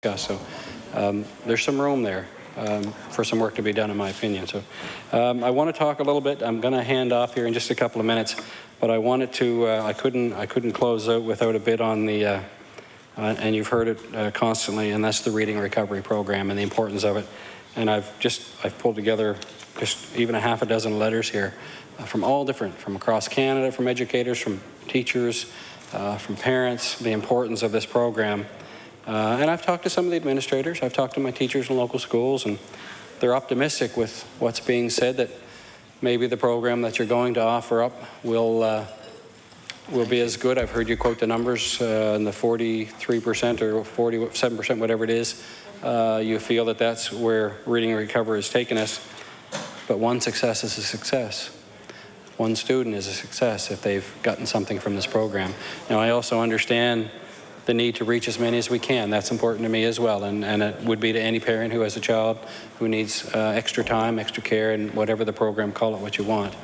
discuss. So there's some room there for some work to be done, in my opinion. So I want to talk a little bit. I'm going to hand off here in just a couple of minutes, but I wanted to. I couldn't close out without a bit on the. And you've heard it constantly, and that's the Reading Recovery Program and the importance of it. And I've pulled together just even a half a dozen letters here from all different, from across Canada, from educators, from teachers, from parents, the importance of this program. And I've talked to some of the administrators. I've talked to my teachers in local schools, and they're optimistic with what's being said, that maybe the program that you're going to offer up will be as good. I've heard you quote the numbers in the 43% or 47%, whatever it is. You feel that that's where Reading Recovery has taken us. But one success is a success. One student is a success if they've gotten something from this program. Now, I also understand the need to reach as many as we can. That's important to me as well, and it would be to any parent who has a child who needs extra time, extra care, and whatever the program, call it what you want.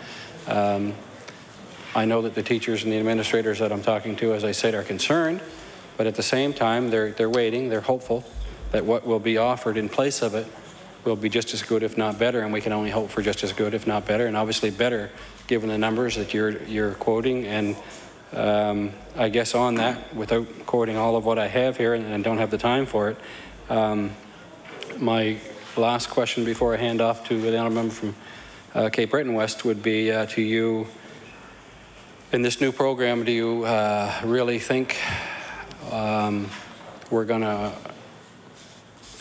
I know that the teachers and the administrators that I'm talking to, as I said, are concerned, but at the same time, they're waiting, they're hopeful that what will be offered in place of it will be just as good, if not better, and we can only hope for just as good, if not better, and obviously better, given the numbers that you're quoting. And I guess on that, without quoting all of what I have here and don't have the time for it, my last question before I hand off to the honourable member from Cape Breton West would be to you. In this new program, do you really think we're going to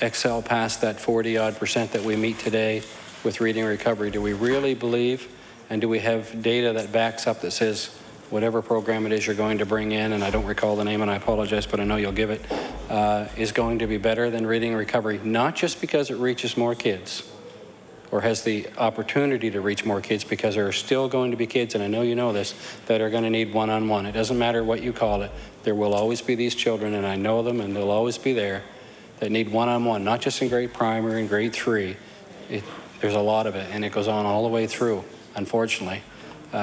excel past that 40-odd% that we meet today with Reading Recovery? Do we really believe, and do we have data that backs up that says whatever program it is you're going to bring in, and I don't recall the name and I apologize, but I know you'll give it, is going to be better than Reading Recovery, not just because it reaches more kids or has the opportunity to reach more kids, because there are still going to be kids, and I know you know this, that are going to need one-on-one. It doesn't matter what you call it. There will always be these children, and I know them, and they'll always be there, that need one-on-one, not just in grade primary and grade 3. There's a lot of it, and it goes on all the way through, unfortunately,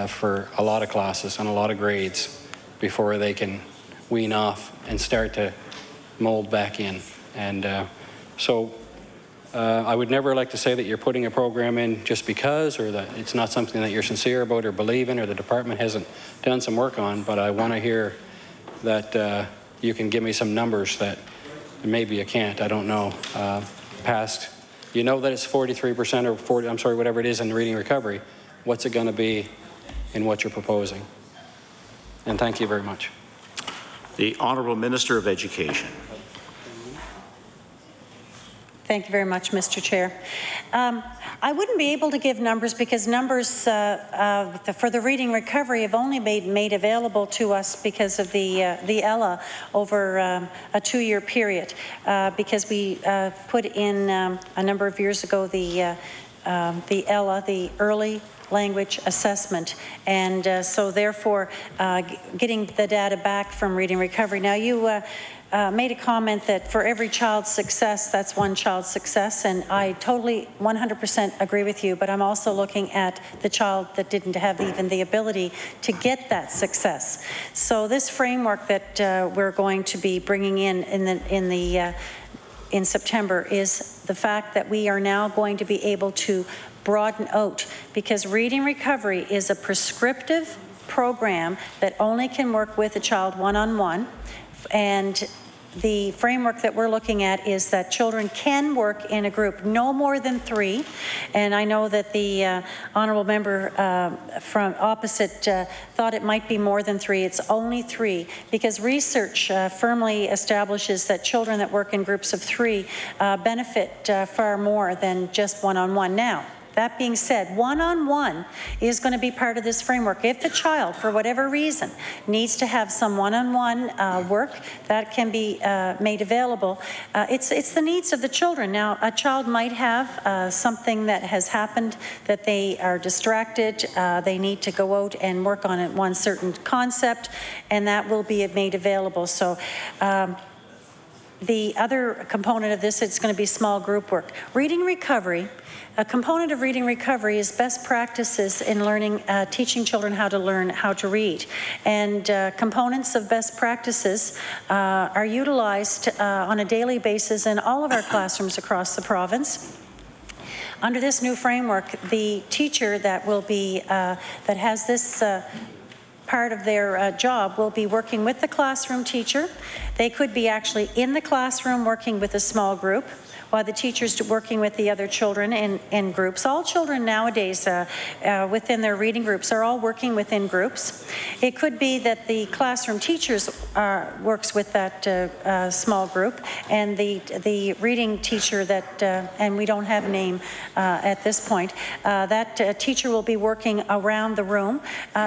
for a lot of classes and a lot of grades before they can wean off and start to mold back in. And so I would never like to say that you're putting a program in just because, or that it's not something that you're sincere about or believe in, or the department hasn't done some work on, but I want to hear that you can give me some numbers that maybe you can't, I don't know, past, you know that it's 43% or 40, I'm sorry, whatever it is in Reading Recovery. What's it going to be in what you're proposing? And thank you very much. The Honourable Minister of Education. Thank you very much, Mr. Chair. I wouldn't be able to give numbers because numbers for the Reading Recovery have only been made available to us because of the ELA over a 2-year period, because we put in a number of years ago the ELA, the Early Language Assessment, and so therefore getting the data back from Reading Recovery. Now you made a comment that for every child's success, that's one child's success, and I totally 100% agree with you, but I'm also looking at the child that didn't have even the ability to get that success. So this framework that we're going to be bringing in September is the fact that we are now going to be able to broaden out, because Reading Recovery is a prescriptive program that only can work with a child one-on-one, and the framework that we're looking at is that children can work in a group no more than 3, and I know that the honourable member from opposite thought it might be more than 3. It's only 3, because research firmly establishes that children that work in groups of 3 benefit far more than just one-on-one. Now, that being said, one-on-one is going to be part of this framework. If the child, for whatever reason, needs to have some one-on-one work, that can be made available. It's the needs of the children. Now, a child might have something that has happened, that they are distracted, they need to go out and work on one certain concept, and that will be made available. So the other component of this, it's going to be small group work. Reading recovery, a component of reading recovery is best practices in learning, teaching children how to learn how to read. And components of best practices are utilized on a daily basis in all of our classrooms across the province. Under this new framework, the teacher that will be, that has this part of their job will be working with the classroom teacher. They could be actually in the classroom working with a small group, while the teachers working with the other children in groups. All children nowadays within their reading groups are all working within groups. It could be that the classroom teachers works with that small group, and the reading teacher that, and we don't have a name at this point, that teacher will be working around the room.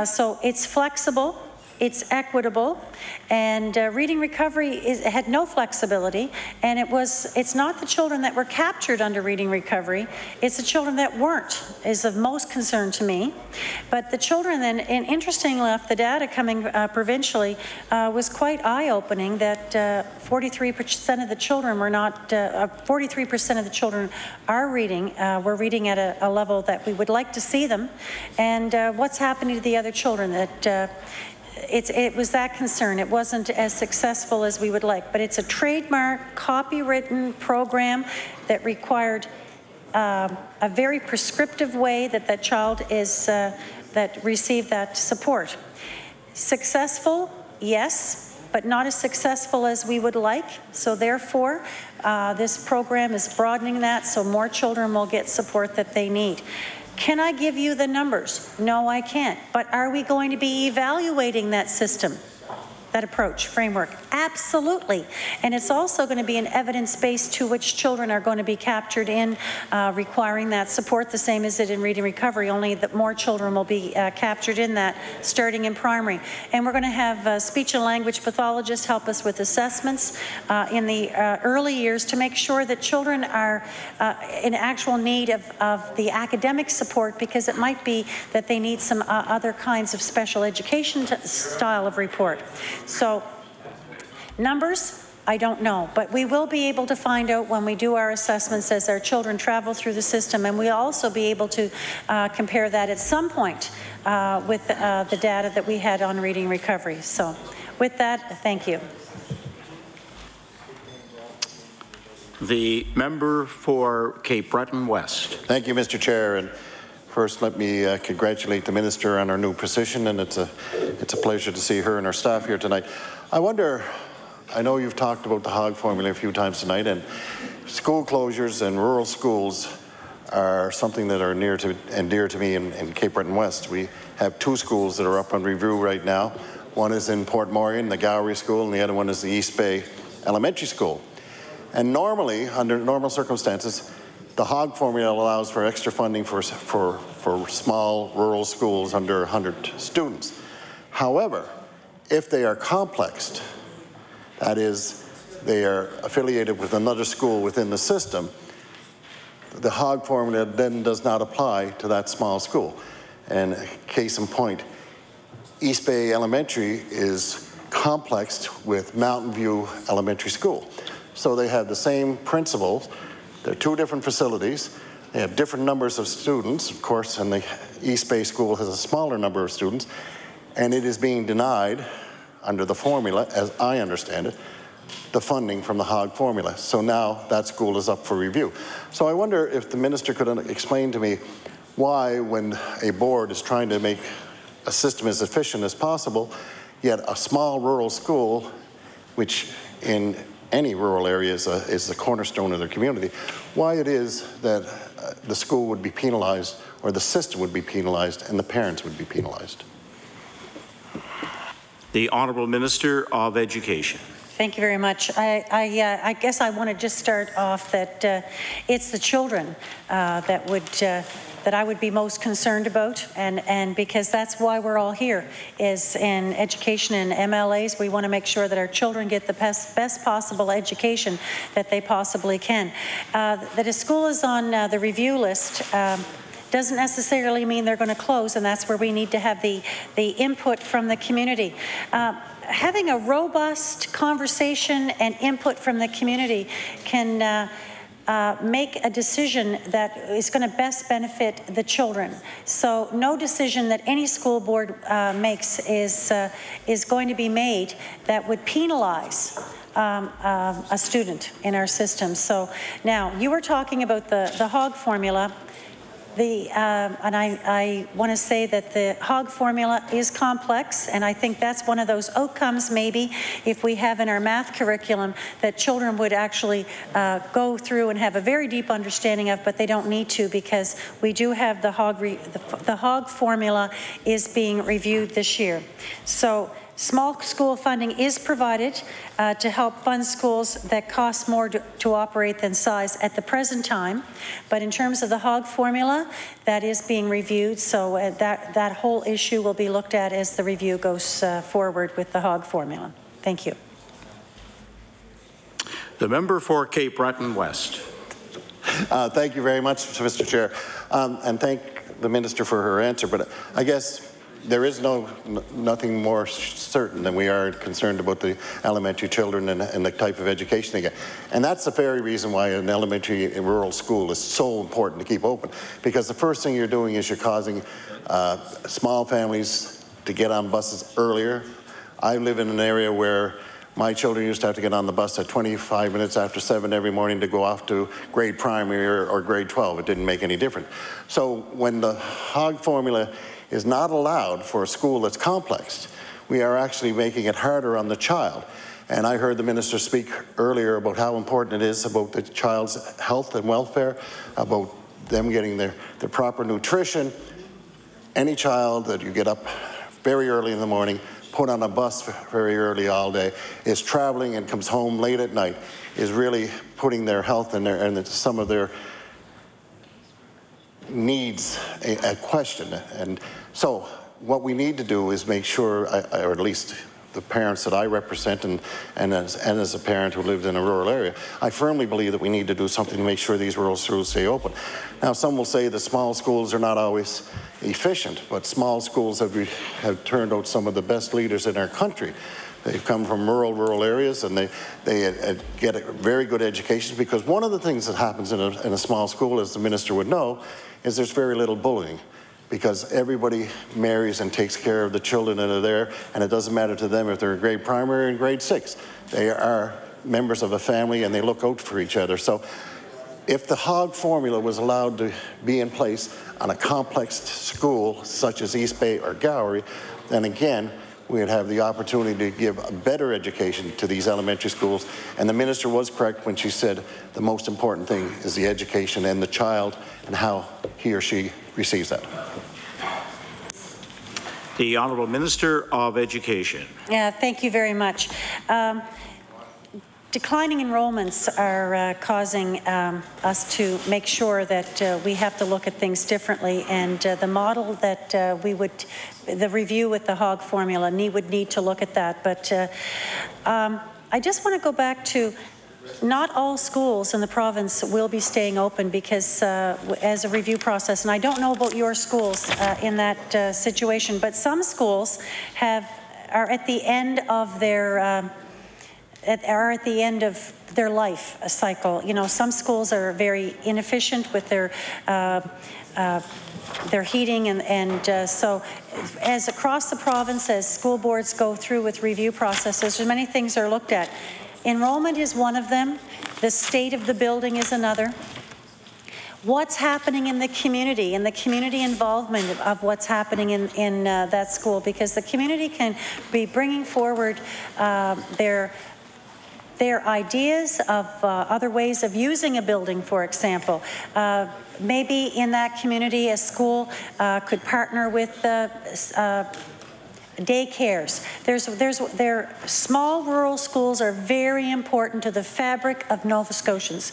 So it's flexible. It's equitable, and reading recovery had no flexibility, and it's not the children that were captured under reading recovery, it's the children that weren't is of most concern to me. But the children then, and interestingly enough, the data coming provincially was quite eye-opening that 43% of the children were not, 43% of the children are reading, were reading at a level that we would like to see them, and what's happening to the other children that it was that concern. It wasn't as successful as we would like, but it's a trademark, copywritten program that required a very prescriptive way that that child is, that received that support. Successful, yes, but not as successful as we would like. So therefore, this program is broadening that so more children will get support that they need. Can I give you the numbers? No, I can't. But are we going to be evaluating that system, that approach, framework? Absolutely. And it's also going to be an evidence base to which children are going to be captured in requiring that support, the same as it in reading recovery, only that more children will be captured in that starting in primary. And we're going to have speech and language pathologists help us with assessments in the early years to make sure that children are in actual need of the academic support, because it might be that they need some other kinds of special education style of report. So numbers, I don't know, but we will be able to find out when we do our assessments as our children travel through the system, and we'll also be able to compare that at some point with the data that we had on reading recovery. So with that, thank you. The member for Cape Breton West. Thank you, Mr. Chair. And first, let me congratulate the Minister on her new position, and it's a pleasure to see her and her staff here tonight. I wonder, I know you've talked about the hog formula a few times tonight, and school closures and rural schools are something that are near to and dear to me in Cape Breton West. We have two schools that are up on review right now. One is in Port Morion, the Gowrie School, and the other one is the East Bay Elementary School. And normally, under normal circumstances, the hog formula allows for extra funding for small rural schools under 100 students. However, if they are complexed, that is, they are affiliated with another school within the system, the hog formula then does not apply to that small school. And case in point, East Bay Elementary is complexed with Mountain View Elementary School. So they have the same principles. They're two different facilities. They have different numbers of students, of course, and the East Bay School has a smaller number of students, and it is being denied under the formula, as I understand it, the funding from the hog formula. So now that school is up for review. So I wonder if the Minister could explain to me why, when a board is trying to make a system as efficient as possible, yet a small rural school, which in any rural area is the cornerstone of their community, why it is that the school would be penalized, or the system would be penalized, and the parents would be penalized. The Honourable Minister of Education. Thank you very much. I guess I want to just start off that it's the children that I would be most concerned about, and because that's why we're all here, is in education and MLAs. We want to make sure that our children get the best possible education that they possibly can. That a school is on the review list doesn't necessarily mean they're going to close, and that's where we need to have the input from the community. having a robust conversation and input from the community can make a decision that is going to best benefit the children. So no decision that any school board makes is going to be made that would penalize a student in our system. So now, you were talking about the HOG formula. And I want to say that the HOG formula is complex, and I think that's one of those outcomes maybe if we have in our math curriculum that children would actually go through and have a very deep understanding of, but they don't need to, because we do have the HOG formula is being reviewed this year. So small school funding is provided to help fund schools that cost more to operate than size at the present time. But in terms of the HOG formula, that is being reviewed. So that whole issue will be looked at as the review goes forward with the HOG formula. Thank you. The member for Cape Breton West. Thank you very much, Mr. Chair. And thank the Minister for her answer. But I guess there is nothing more certain than we are concerned about the elementary children and the type of education they get. And that's the very reason why an elementary rural school is so important to keep open. Because the first thing you're doing is you're causing small families to get on buses earlier. I live in an area where my children used to have to get on the bus at 25 minutes after 7 every morning to go off to grade primary or grade 12. It didn't make any difference. So when the HOG formula is not allowed for a school that's complex, we are actually making it harder on the child. And I heard the minister speak earlier about how important it is about the child's health and welfare, about them getting their proper nutrition. Any child that you get up very early in the morning, put on a bus very early all day, is traveling and comes home late at night, is really putting their health and some of their needs a question. And so what we need to do is make sure, or at least the parents that I represent and as a parent who lived in a rural area, I firmly believe that we need to do something to make sure these rural schools stay open. Now, some will say that small schools are not always efficient, but small schools have turned out some of the best leaders in our country. They've come from rural areas, and they get a very good education, because one of the things that happens in a small school, as the minister would know, is there's very little bullying, because everybody marries and takes care of the children that are there, and it doesn't matter to them if they're in grade primary or in grade 6. They are members of a family, and they look out for each other. So if the HOG formula was allowed to be in place on a complex school such as East Bay or Gowrie, then again, we'd have the opportunity to give a better education to these elementary schools. And the minister was correct when she said the most important thing is the education and the child and how he or she receives that. The Honourable Minister of Education. Yeah, thank you very much. Declining enrollments are causing us to make sure that we have to look at things differently, and the model that the review with the HOG formula would need to look at that. But I just want to go back to, not all schools in the province will be staying open, because as a review process, and I don't know about your schools in that situation, but some schools are at the end of their life cycle. You know, some schools are very inefficient with their heating, and so as across the province, as school boards go through with review processes, many things are looked at. Enrollment is one of them. The state of the building is another. What's happening in the community, and the community involvement of what's happening in that school, because the community can be bringing forward their ideas of other ways of using a building, for example. Maybe in that community, a school could partner with daycares. Their small rural schools are very important to the fabric of Nova Scotians.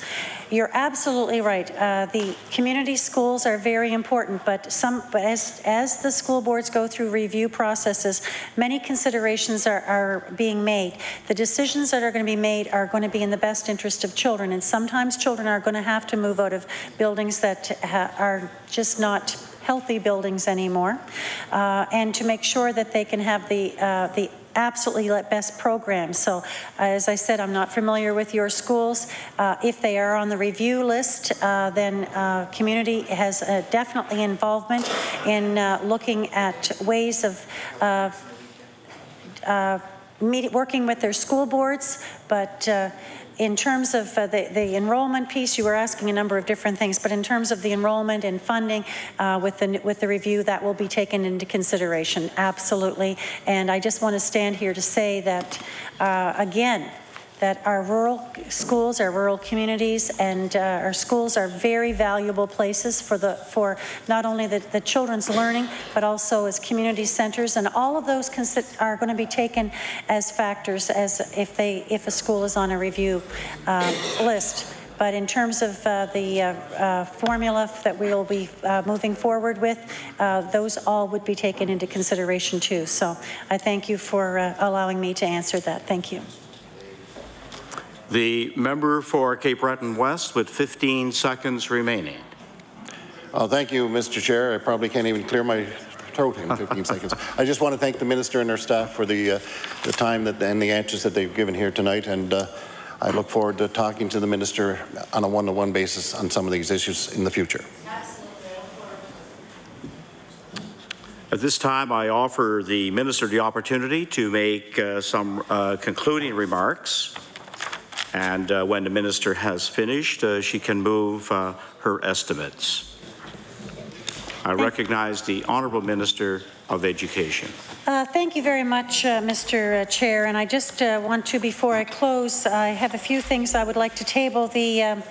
You're absolutely right. The community schools are very important, but as the school boards go through review processes, many considerations are being made. The decisions that are going to be made are going to be in the best interest of children, and sometimes children are going to have to move out of buildings that are just not healthy buildings anymore, and to make sure that they can have the absolutely best programs. So as I said, I'm not familiar with your schools. If they are on the review list, then community has definitely involvement in looking at ways of working with their school boards, but in terms of the enrollment piece, you were asking a number of different things, but in terms of the enrollment and funding with the review, that will be taken into consideration, absolutely. And I just want to stand here to say that, again, that our rural schools, our rural communities, and our schools are very valuable places for not only the children's learning, but also as community centers, and all of those are going to be taken as factors as if a school is on a review list. But in terms of the formula that we will be moving forward with, those all would be taken into consideration too. So I thank you for allowing me to answer that. Thank you. The member for Cape Breton West with 15 seconds remaining. Thank you, Mr. Chair. I probably can't even clear my throat in 15 seconds. I just want to thank the minister and her staff for the time and the answers that they've given here tonight, and I look forward to talking to the minister on a one-to-one basis on some of these issues in the future. At this time, I offer the minister the opportunity to make some concluding remarks. And when the minister has finished, she can move her estimates. I recognize the Honourable Minister of Education. Thank you very much, Mr. Chair. And I just want to, before I close, I have a few things I would like to table. The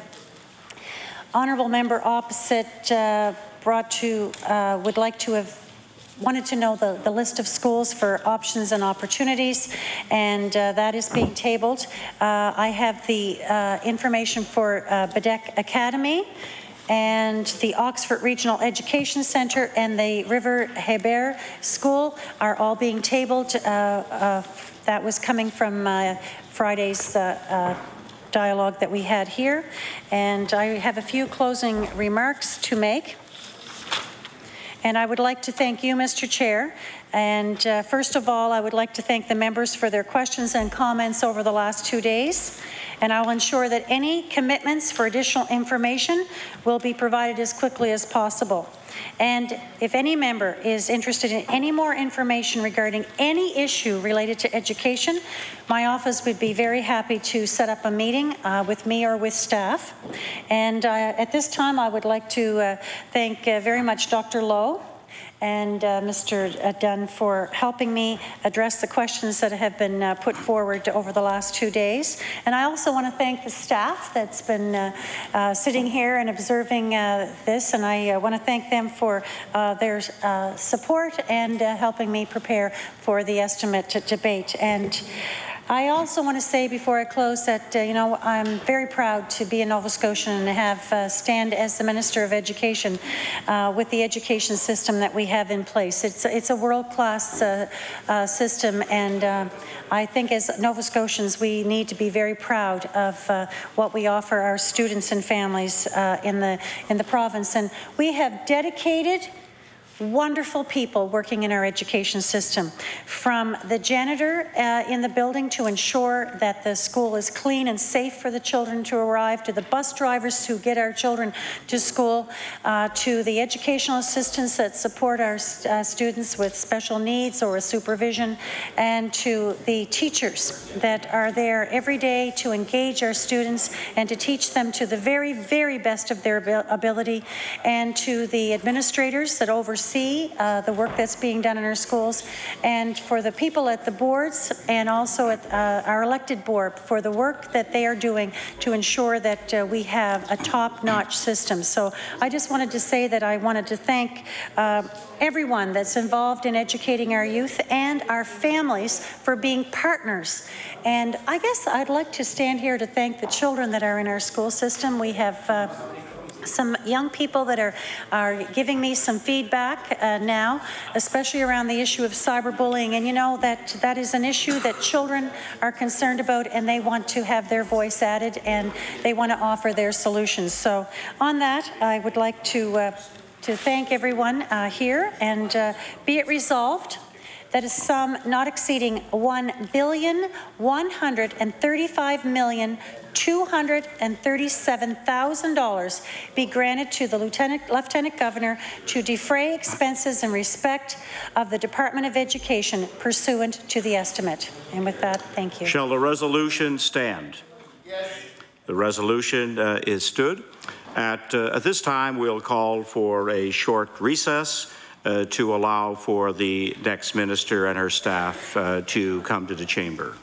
Honourable Member opposite would like to have wanted to know the list of schools for options and opportunities, and that is being tabled. I have the information for Badek Academy and the Oxford Regional Education Centre and the River Hebert School are all being tabled. That was coming from Friday's dialogue that we had here. And I have a few closing remarks to make. And I would like to thank you, Mr. Chair. And first of all, I would like to thank the members for their questions and comments over the last 2 days. And I will ensure that any commitments for additional information will be provided as quickly as possible. And if any member is interested in any more information regarding any issue related to education, my office would be very happy to set up a meeting with me or with staff. And at this time, I would like to thank very much Dr. Lowe and Mr. Dunn for helping me address the questions that have been put forward over the last 2 days. And I also want to thank the staff that's been sitting here and observing this, and I want to thank them for their support and helping me prepare for the estimate debate. And I also want to say before I close that, you know, I'm very proud to be a Nova Scotian and have stand as the Minister of Education with the education system that we have in place. It's a world-class system, and I think as Nova Scotians we need to be very proud of what we offer our students and families in the province. And we have dedicated, wonderful people working in our education system, from the janitor in the building to ensure that the school is clean and safe for the children to arrive, to the bus drivers who get our children to school, to the educational assistants that support our students with special needs or supervision, and to the teachers that are there every day to engage our students and to teach them to the very, very best of their ability, and to the administrators that oversee the work that's being done in our schools, and for the people at the boards and also at our elected board for the work that they are doing to ensure that we have a top-notch system. So I just wanted to say that I wanted to thank everyone that's involved in educating our youth and our families for being partners. And I guess I'd like to stand here to thank the children that are in our school system. We have some young people that are giving me some feedback now, especially around the issue of cyberbullying. And you know that is an issue that children are concerned about, and they want to have their voice added and they want to offer their solutions. So on that, I would like to thank everyone here, and be it resolved that a sum not exceeding $1,135,237,000 be granted to the Lieutenant Governor to defray expenses in respect of the Department of Education pursuant to the estimate. And with that, thank you. Shall the resolution stand? Yes. The resolution is stood. At this time, we'll call for a short recess to allow for the next minister and her staff to come to the chamber.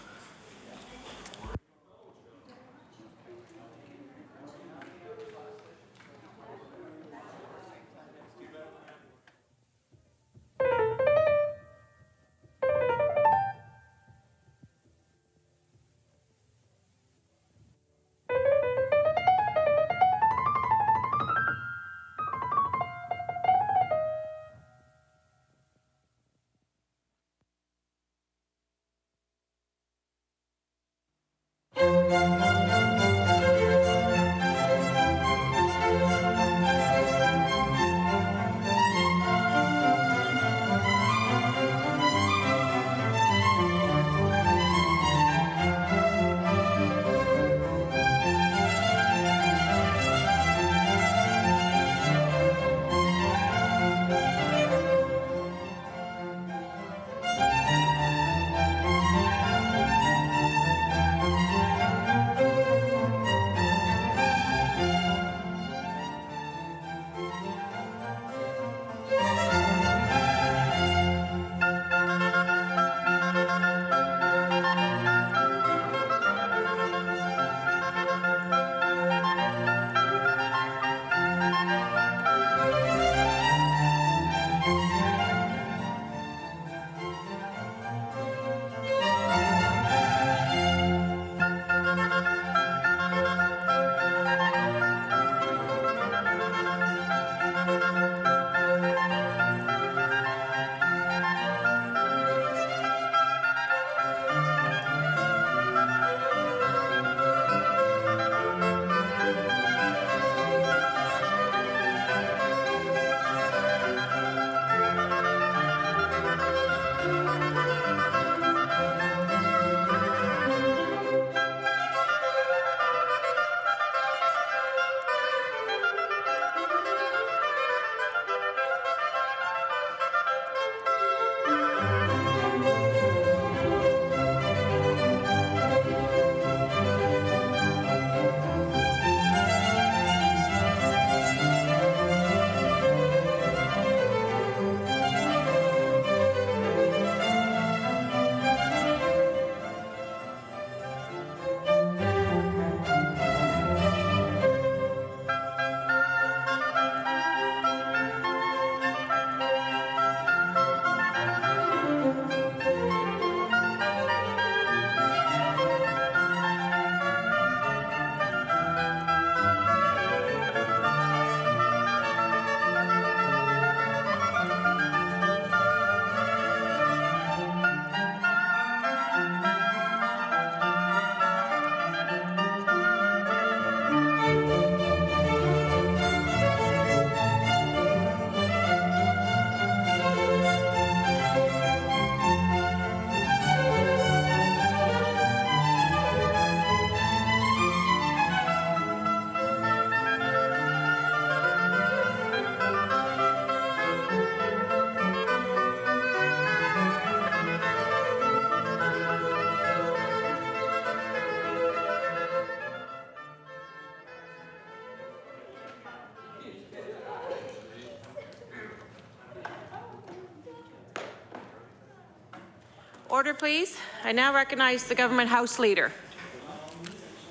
Order, please. I now recognize the Government House Leader.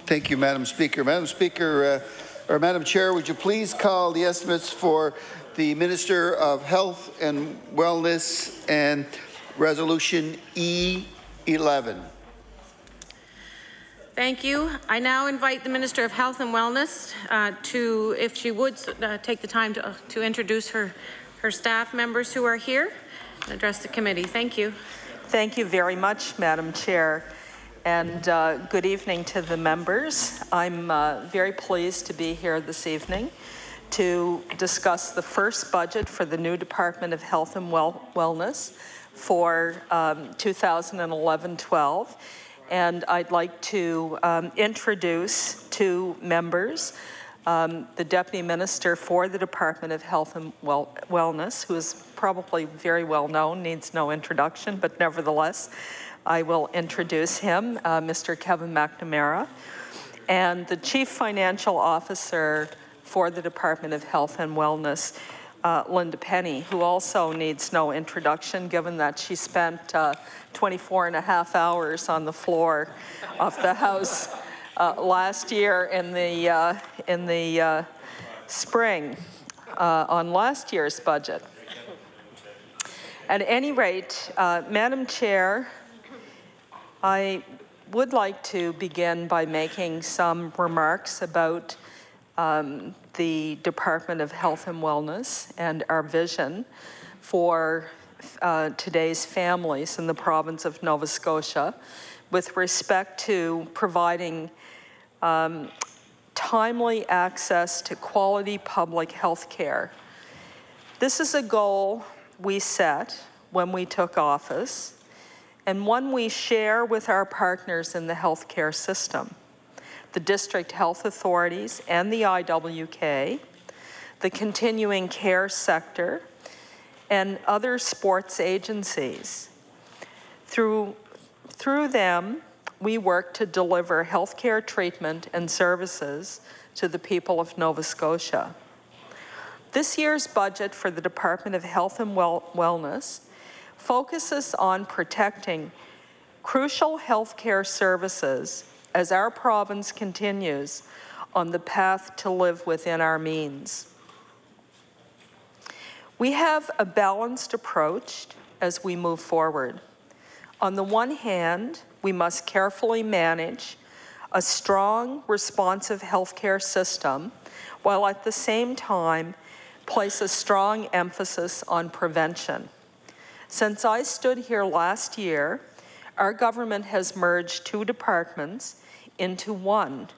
Thank you, Madam Speaker. Madam Speaker, or Madam Chair, would you please call the estimates for the Minister of Health and Wellness and Resolution E11? Thank you. I now invite the Minister of Health and Wellness to, if she would, take the time to introduce her staff members who are here and address the committee. Thank you. Thank you very much, Madam Chair, and good evening to the members. I'm very pleased to be here this evening to discuss the first budget for the new Department of Health and Wellness for 2011-12. And I'd like to introduce two members. The Deputy Minister for the Department of Health and Wellness, who is probably very well known, needs no introduction, but nevertheless, I will introduce him, Mr. Kevin McNamara, and the Chief Financial Officer for the Department of Health and Wellness, Linda Penny, who also needs no introduction, given that she spent 24.5 hours on the floor of the House last year in the spring on last year's budget. At any rate, Madam Chair, I would like to begin by making some remarks about the Department of Health and Wellness and our vision for today's families in the province of Nova Scotia with respect to providing timely access to quality public health care. This is a goal we set when we took office, and one we share with our partners in the healthcare system, the district health authorities and the IWK, the continuing care sector, and other sports agencies. Through them, we work to deliver healthcare treatment and services to the people of Nova Scotia. This year's budget for the Department of Health and Wellness focuses on protecting crucial healthcare services as our province continues on the path to live within our means. We have a balanced approach as we move forward. On the one hand, we must carefully manage a strong, responsive healthcare system, while at the same time place a strong emphasis on prevention. Since I stood here last year, our government has merged two departments into one,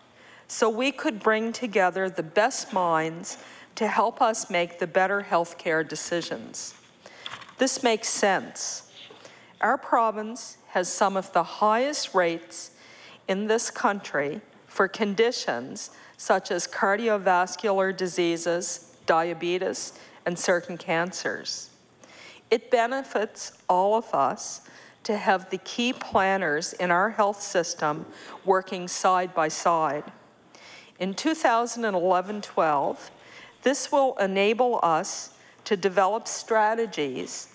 so we could bring together the best minds to help us make the better healthcare decisions. This makes sense. Our province has some of the highest rates in this country for conditions such as cardiovascular diseases, diabetes, and certain cancers. It benefits all of us to have the key planners in our health system working side by side. In 2011-12, this will enable us to develop strategies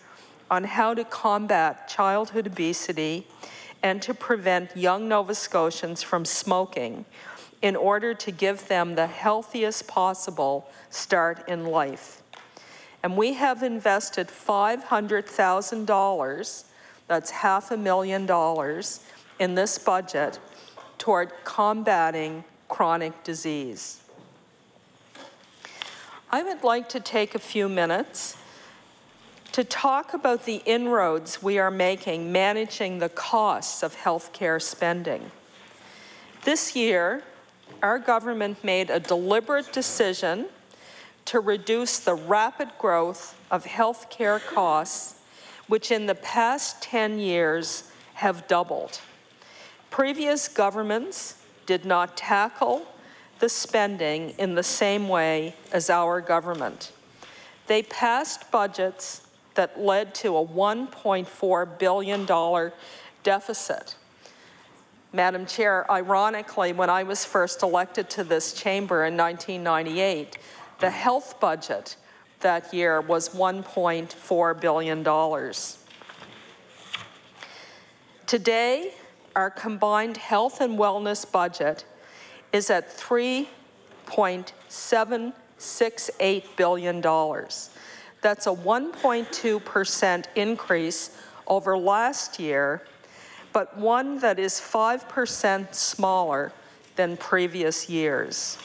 on how to combat childhood obesity and to prevent young Nova Scotians from smoking in order to give them the healthiest possible start in life. And we have invested $500,000, that's $500,000 in this budget toward combating chronic disease. I would like to take a few minutes to talk about the inroads we are making managing the costs of healthcare spending. This year, our government made a deliberate decision to reduce the rapid growth of healthcare costs, which in the past 10 years have doubled. Previous governments did not tackle the spending in the same way as our government. They passed budgets that led to a $1.4 billion deficit. Madam Chair, ironically, when I was first elected to this chamber in 1998, the health budget that year was $1.4 billion. Today, our combined health and wellness budget is at $3.768 billion. That's a 1.2% increase over last year, but one that is 5% smaller than previous years.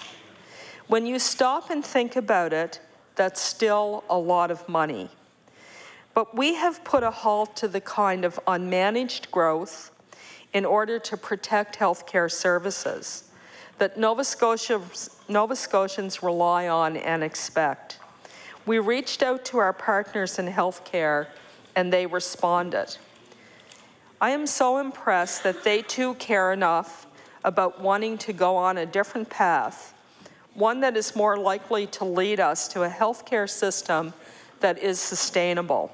When you stop and think about it, that's still a lot of money. But we have put a halt to the kind of unmanaged growth in order to protect healthcare services that Nova Scotians rely on and expect. We reached out to our partners in healthcare and they responded. I am so impressed that they too care enough about wanting to go on a different path, one that is more likely to lead us to a healthcare system that is sustainable.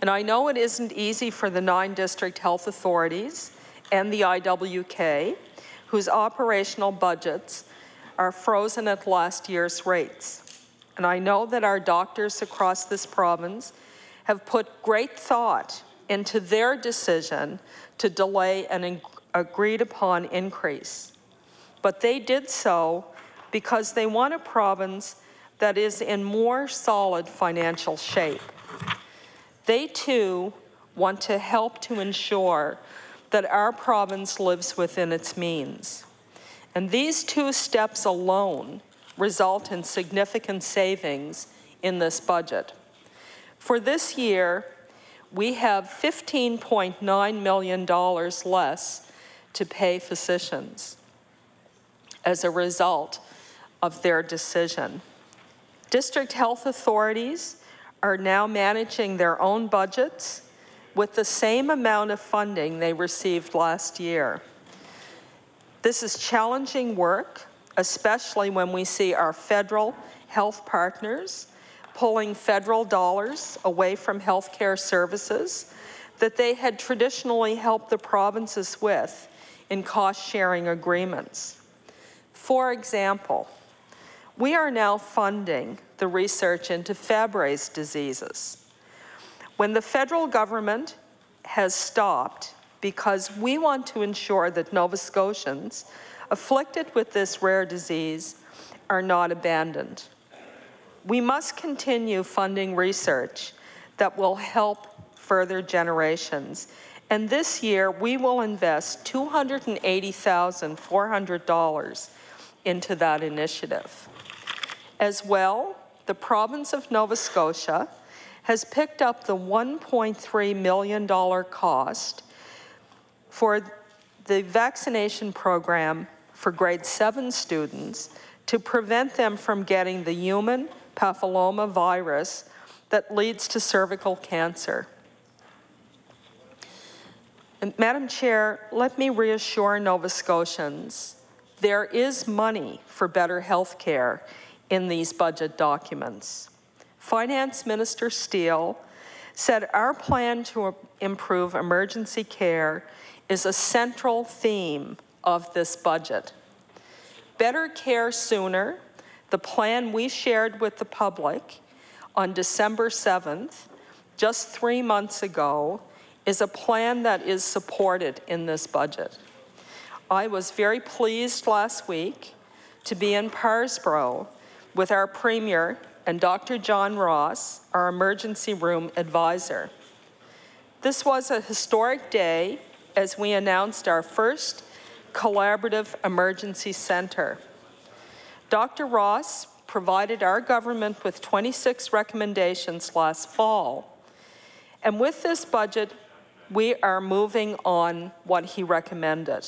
And I know it isn't easy for the 9 district health authorities and the IWK, whose operational budgets are frozen at last year's rates. And I know that our doctors across this province have put great thought into their decision to delay an agreed upon increase. But they did so because they want a province that is in more solid financial shape. They too want to help to ensure that our province lives within its means. And these 2 steps alone result in significant savings in this budget. For this year, we have $15.9 million less to pay physicians as a result of their decision. District health authorities are now managing their own budgets with the same amount of funding they received last year. This is challenging work, especially when we see our federal health partners pulling federal dollars away from healthcare services that they had traditionally helped the provinces with in cost-sharing agreements. For example, we are now funding the research into Fabry's diseases. When the federal government has stopped because we want to ensure that Nova Scotians afflicted with this rare disease are not abandoned. We must continue funding research that will help further generations. And this year, we will invest $280,400 into that initiative. As well, the province of Nova Scotia has picked up the $1.3 million cost for the vaccination program for grade 7 students to prevent them from getting the human papilloma virus that leads to cervical cancer. And Madam Chair, let me reassure Nova Scotians, there is money for better health care in these budget documents. Finance Minister Steele said our plan to improve emergency care is a central theme of this budget. Better care sooner, the plan we shared with the public on December 7th, just 3 months ago, is a plan that is supported in this budget. I was very pleased last week to be in Parsbro with our Premier and Dr. John Ross, our emergency room advisor. This was a historic day as we announced our first collaborative emergency center. Dr. Ross provided our government with 26 recommendations last fall. And with this budget, we are moving on what he recommended.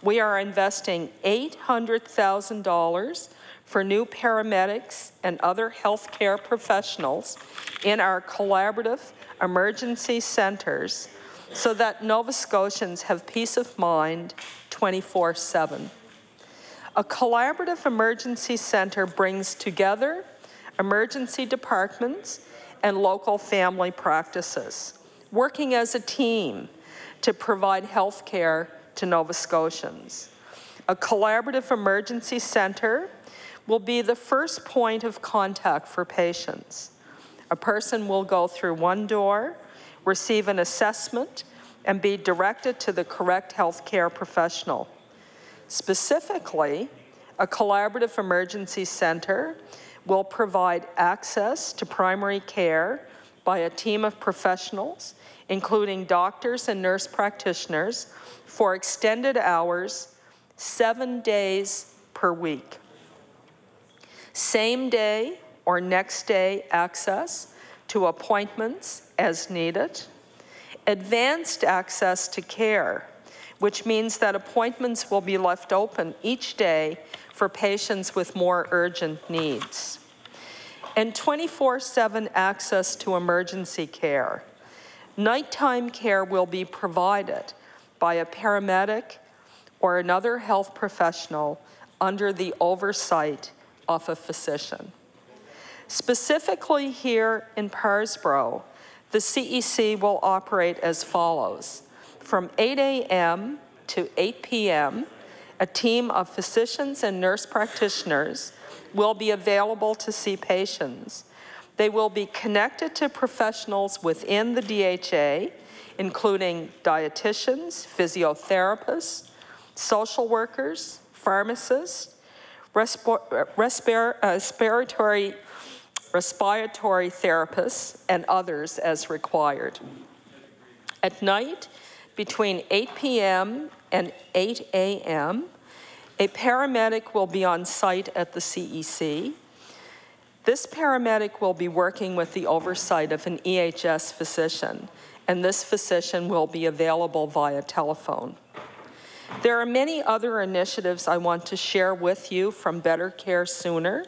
We are investing $800,000 for new paramedics and other healthcare professionals in our collaborative emergency centers so that Nova Scotians have peace of mind 24/7. A collaborative emergency center brings together emergency departments and local family practices, working as a team to provide health care to Nova Scotians. A collaborative emergency center will be the first point of contact for patients. A person will go through one door, receive an assessment, and be directed to the correct healthcare professional. Specifically, a collaborative emergency center will provide access to primary care by a team of professionals, including doctors and nurse practitioners, for extended hours, 7 days per week. Same day or next day access to appointments as needed. Advanced access to care, which means that appointments will be left open each day for patients with more urgent needs. and 24/7 access to emergency care. Nighttime care will be provided by a paramedic or another health professional under the oversight of a physician. Specifically here in Parsboro, the CEC will operate as follows. From 8 a.m. to 8 p.m., a team of physicians and nurse practitioners will be available to see patients. They will be connected to professionals within the DHA, including dietitians, physiotherapists, social workers, pharmacists, respiratory therapists, and others as required. At night, between 8 p.m. and 8 a.m., a paramedic will be on site at the CEC. This paramedic will be working with the oversight of an EHS physician, and this physician will be available via telephone. There are many other initiatives I want to share with you from Better Care Sooner,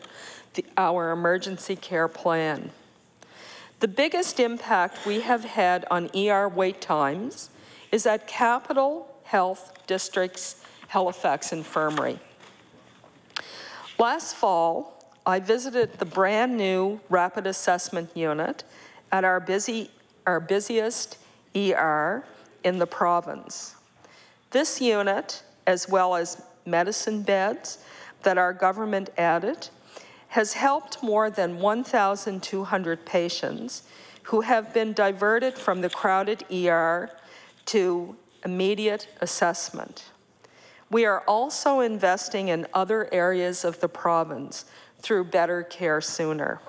our emergency care plan. The biggest impact we have had on ER wait times is at Capital Health District's Halifax Infirmary. Last fall, I visited the brand new Rapid Assessment Unit at our busiest ER in the province. This unit, as well as medicine beds that our government added, has helped more than 1,200 patients who have been diverted from the crowded ER to immediate assessment. We are also investing in other areas of the province through Better Care Sooner.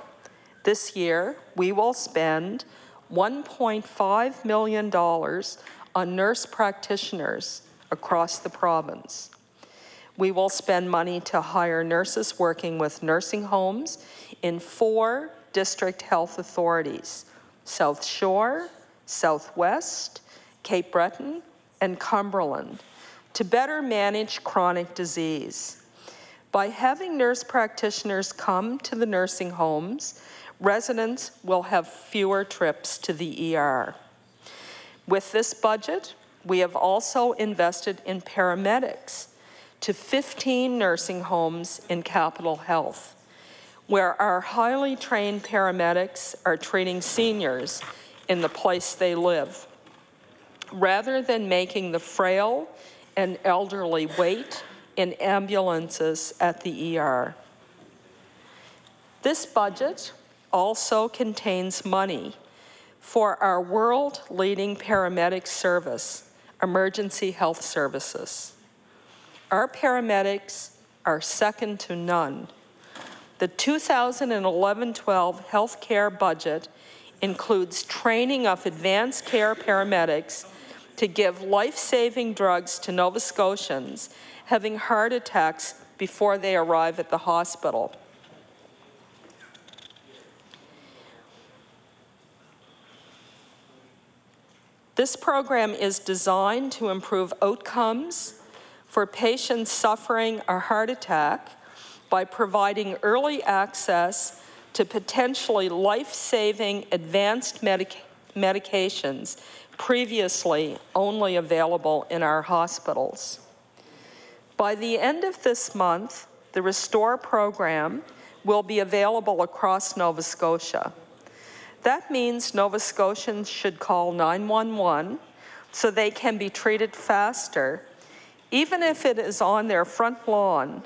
This year, we will spend $1.5 million on nurse practitioners across the province. We will spend money to hire nurses working with nursing homes in 4 district health authorities: South Shore, Southwest, Cape Breton, and Cumberland, to better manage chronic disease. By having nurse practitioners come to the nursing homes, residents will have fewer trips to the ER. With this budget, we have also invested in paramedics to 15 nursing homes in Capital Health, where our highly trained paramedics are treating seniors in the place they live, rather than making the frail and elderly wait in ambulances at the ER. This budget also contains money for our world-leading paramedic service, Emergency Health Services. Our paramedics are second to none. The 2011-12 healthcare budget includes training of advanced care paramedics to give life-saving drugs to Nova Scotians having heart attacks before they arrive at the hospital. This program is designed to improve outcomes for patients suffering a heart attack by providing early access to potentially life-saving advanced medications previously only available in our hospitals. By the end of this month, the Restore program will be available across Nova Scotia. That means Nova Scotians should call 911 so they can be treated faster, even if it is on their front lawn.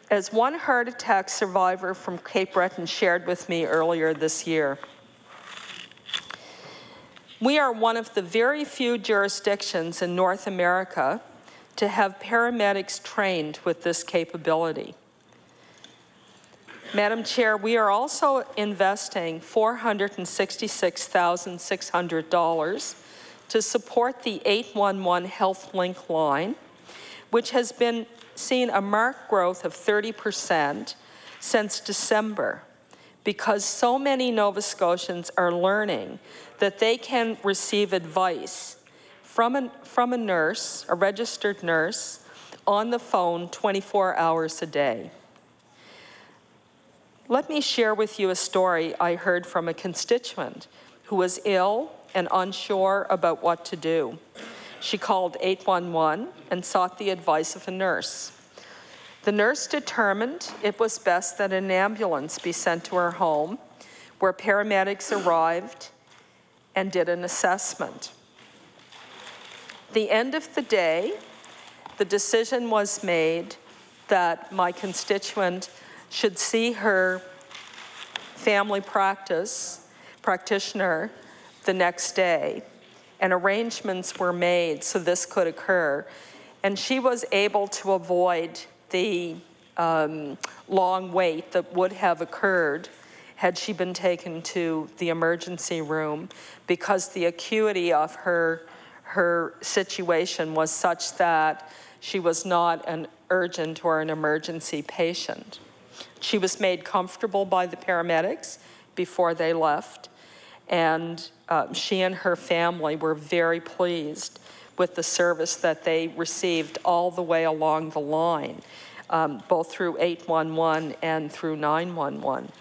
As one heart attack survivor from Cape Breton shared with me earlier this year, we are one of the very few jurisdictions in North America to have paramedics trained with this capability. Madam Chair, we are also investing $466,600 to support the 811 Health Link line, which has been seen a marked growth of 30% since December, because so many Nova Scotians are learning that they can receive advice from a nurse, a registered nurse, on the phone 24 hours a day. Let me share with you a story I heard from a constituent who was ill and unsure about what to do. She called 811 and sought the advice of a nurse. The nurse determined it was best that an ambulance be sent to her home, where paramedics arrived and did an assessment. At the end of the day, the decision was made that my constituent should see her family practitioner the next day, and arrangements were made so this could occur. And she was able to avoid the long wait that would have occurred had she been taken to the emergency room, because the acuity of her situation was such that she was not an urgent or an emergency patient. She was made comfortable by the paramedics before they left, and she and her family were very pleased with the service that they received all the way along the line, both through 811 and through 911.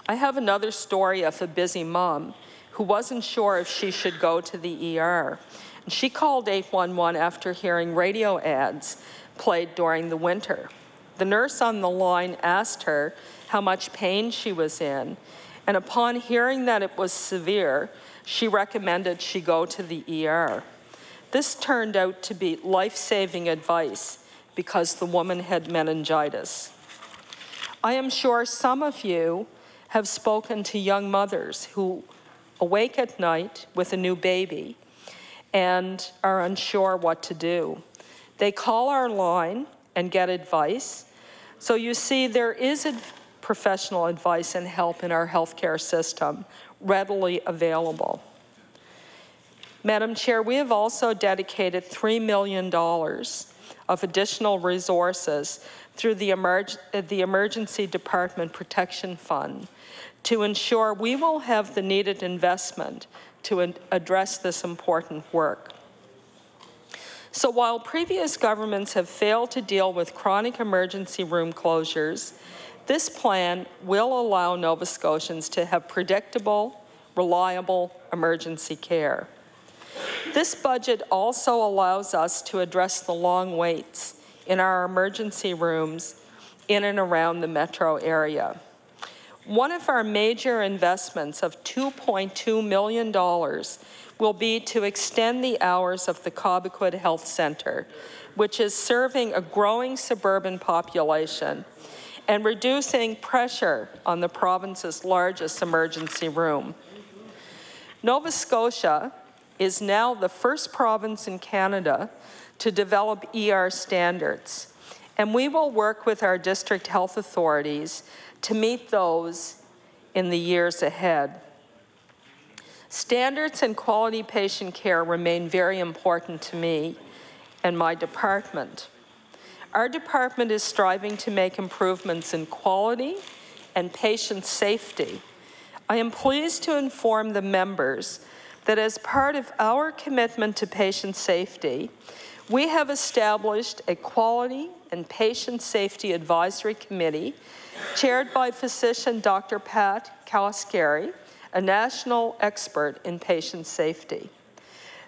I have another story of a busy mom who wasn't sure if she should go to the ER. And she called 811 after hearing radio ads played during the winter. The nurse on the line asked her how much pain she was in, and upon hearing that it was severe, she recommended she go to the ER. This turned out to be life-saving advice because the woman had meningitis. I am sure some of you have spoken to young mothers who awake at night with a new baby and are unsure what to do. They call our line and get advice. So you see, there is professional advice and help in our healthcare system readily available. Madam Chair, we have also dedicated $3 million of additional resources through the Emergency Department Protection Fund to ensure we will have the needed investment to address this important work. So while previous governments have failed to deal with chronic emergency room closures, this plan will allow Nova Scotians to have predictable, reliable emergency care. This budget also allows us to address the long waits in our emergency rooms in and around the metro area. One of our major investments of $2.2 million will be to extend the hours of the Cobequid Health Centre, which is serving a growing suburban population and reducing pressure on the province's largest emergency room. Nova Scotia is now the first province in Canada to develop ER standards, and we will work with our district health authorities to meet those in the years ahead. Standards and quality patient care remain very important to me and my department. Our department is striving to make improvements in quality and patient safety. I am pleased to inform the members that as part of our commitment to patient safety, we have established a Quality and Patient Safety Advisory Committee chaired by physician Dr. Pat Kawascari, a national expert in patient safety.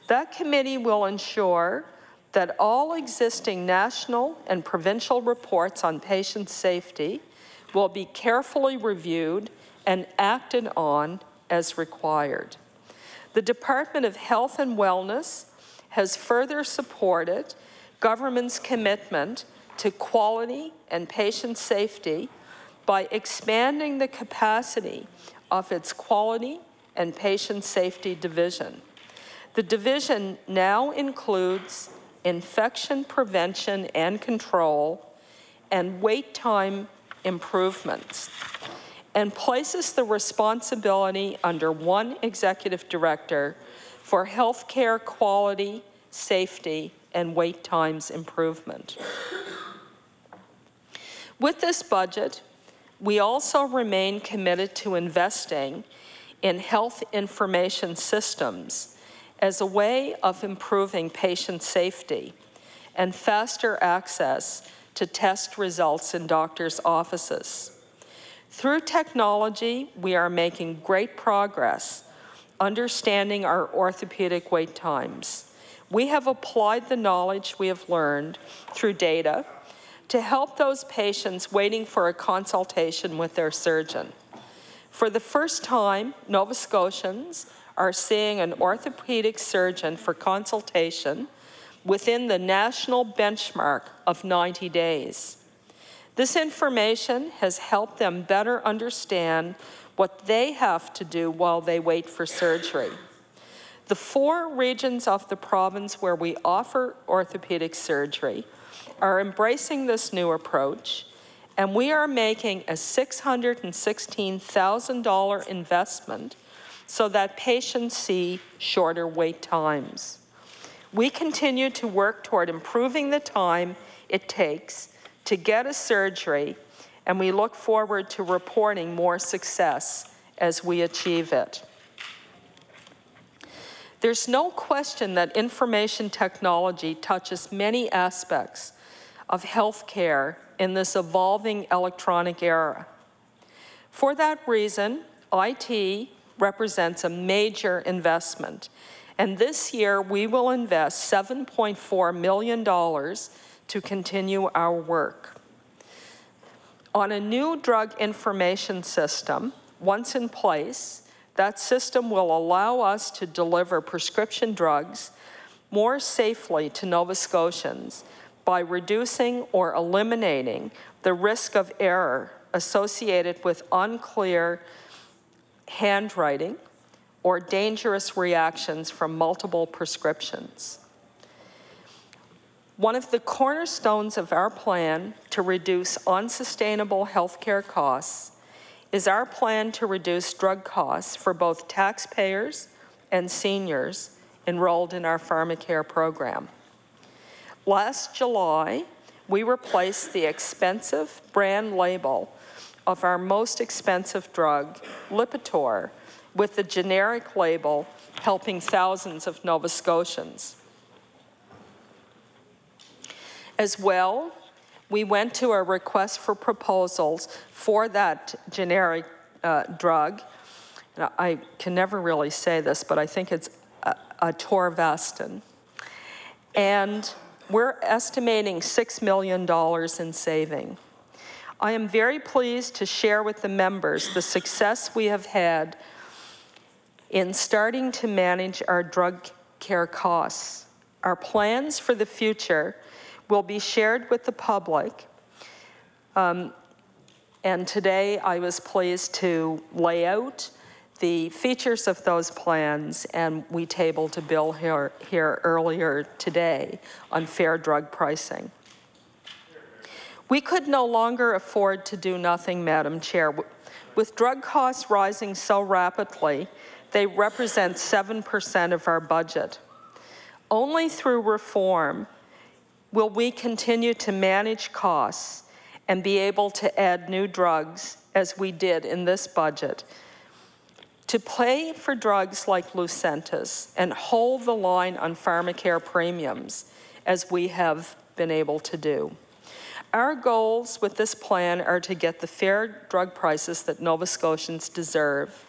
That committee will ensure that all existing national and provincial reports on patient safety will be carefully reviewed and acted on as required. The Department of Health and Wellness has further supported government's commitment to quality and patient safety by expanding the capacity of its Quality and Patient Safety Division. The division now includes infection prevention and control and wait time improvements, and places the responsibility under one executive director for healthcare quality, safety, and wait times improvement. With this budget, we also remain committed to investing in health information systems as a way of improving patient safety and faster access to test results in doctors' offices. Through technology, we are making great progress understanding our orthopedic wait times. We have applied the knowledge we have learned through data to help those patients waiting for a consultation with their surgeon. For the first time, Nova Scotians are seeing an orthopedic surgeon for consultation within the national benchmark of 90 days. This information has helped them better understand what they have to do while they wait for surgery. The 4 regions of the province where we offer orthopedic surgery are embracing this new approach, and we are making a $616,000 investment so that patients see shorter wait times. We continue to work toward improving the time it takes to get a surgery, and we look forward to reporting more success as we achieve it. There's no question that information technology touches many aspects of healthcare in this evolving electronic era. For that reason, IT represents a major investment, and this year we will invest $7.4 million to continue our work. On a new drug information system, once in place, that system will allow us to deliver prescription drugs more safely to Nova Scotians by reducing or eliminating the risk of error associated with unclear handwriting or dangerous reactions from multiple prescriptions. One of the cornerstones of our plan to reduce unsustainable healthcare costs is our plan to reduce drug costs for both taxpayers and seniors enrolled in our pharmacare program. Last July, we replaced the expensive brand label of our most expensive drug, Lipitor, with the generic label helping thousands of Nova Scotians. As well, we went to a request for proposals for that generic drug. Now, I can never really say this, but I think it's atorvastatin. And we're estimating $6 million in saving. I am very pleased to share with the members the success we have had in starting to manage our drug care costs. Our plans for the future will be shared with the public. And today I was pleased to lay out the features of those plans, and we tabled a bill here earlier today on fair drug pricing. We could no longer afford to do nothing, Madam Chair. With drug costs rising so rapidly, they represent 7% of our budget. Only through reform will we continue to manage costs and be able to add new drugs, as we did in this budget, to pay for drugs like Lucentis and hold the line on pharmacare premiums, as we have been able to do. Our goals with this plan are to get the fair drug prices that Nova Scotians deserve,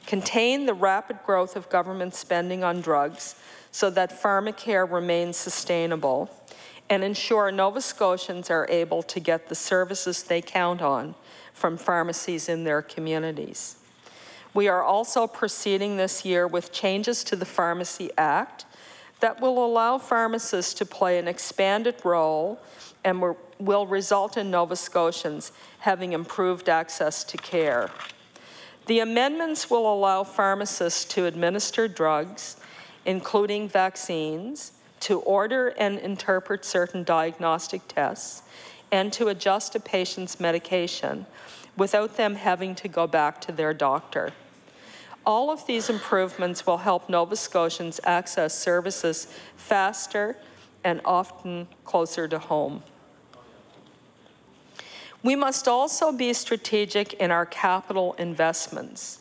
contain the rapid growth of government spending on drugs so that pharmacare remains sustainable, and ensure Nova Scotians are able to get the services they count on from pharmacies in their communities. We are also proceeding this year with changes to the Pharmacy Act that will allow pharmacists to play an expanded role and will result in Nova Scotians having improved access to care. The amendments will allow pharmacists to administer drugs, including vaccines, to order and interpret certain diagnostic tests, and to adjust a patient's medication without them having to go back to their doctor. All of these improvements will help Nova Scotians access services faster and often closer to home. We must also be strategic in our capital investments.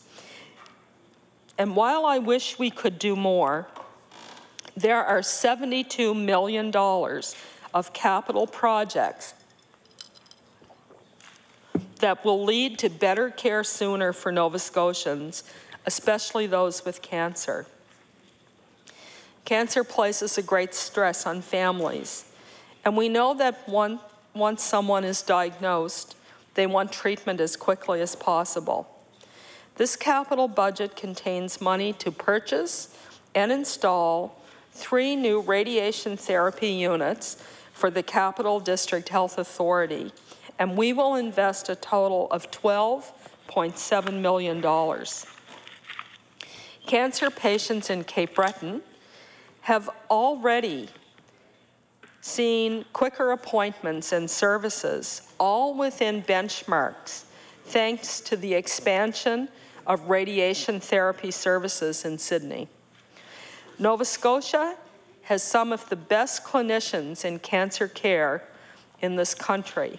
And while I wish we could do more, there are $72 million of capital projects that will lead to better care sooner for Nova Scotians, especially those with cancer. Cancer places a great stress on families, and we know that once someone is diagnosed, they want treatment as quickly as possible. This capital budget contains money to purchase and install 3 new radiation therapy units for the Capital District Health Authority, and we will invest a total of $12.7 million. Cancer patients in Cape Breton have already seen quicker appointments and services, all within benchmarks, thanks to the expansion of radiation therapy services in Sydney. Nova Scotia has some of the best clinicians in cancer care in this country.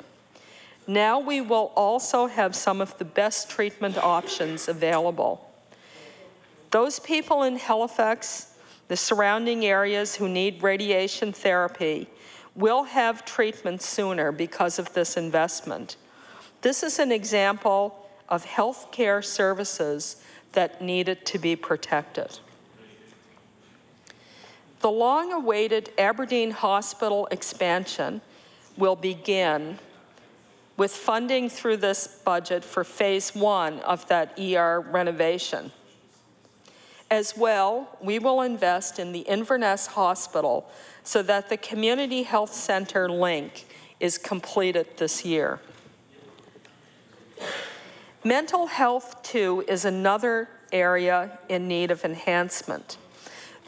Now we will also have some of the best treatment options available. Those people in Halifax, the surrounding areas who need radiation therapy, will have treatment sooner because of this investment. This is an example of health care services that needed to be protected. The long-awaited Aberdeen Hospital expansion will begin with funding through this budget for phase 1 of that ER renovation. As well, we will invest in the Inverness Hospital so that the Community Health Centre link is completed this year. Mental health, too, is another area in need of enhancement.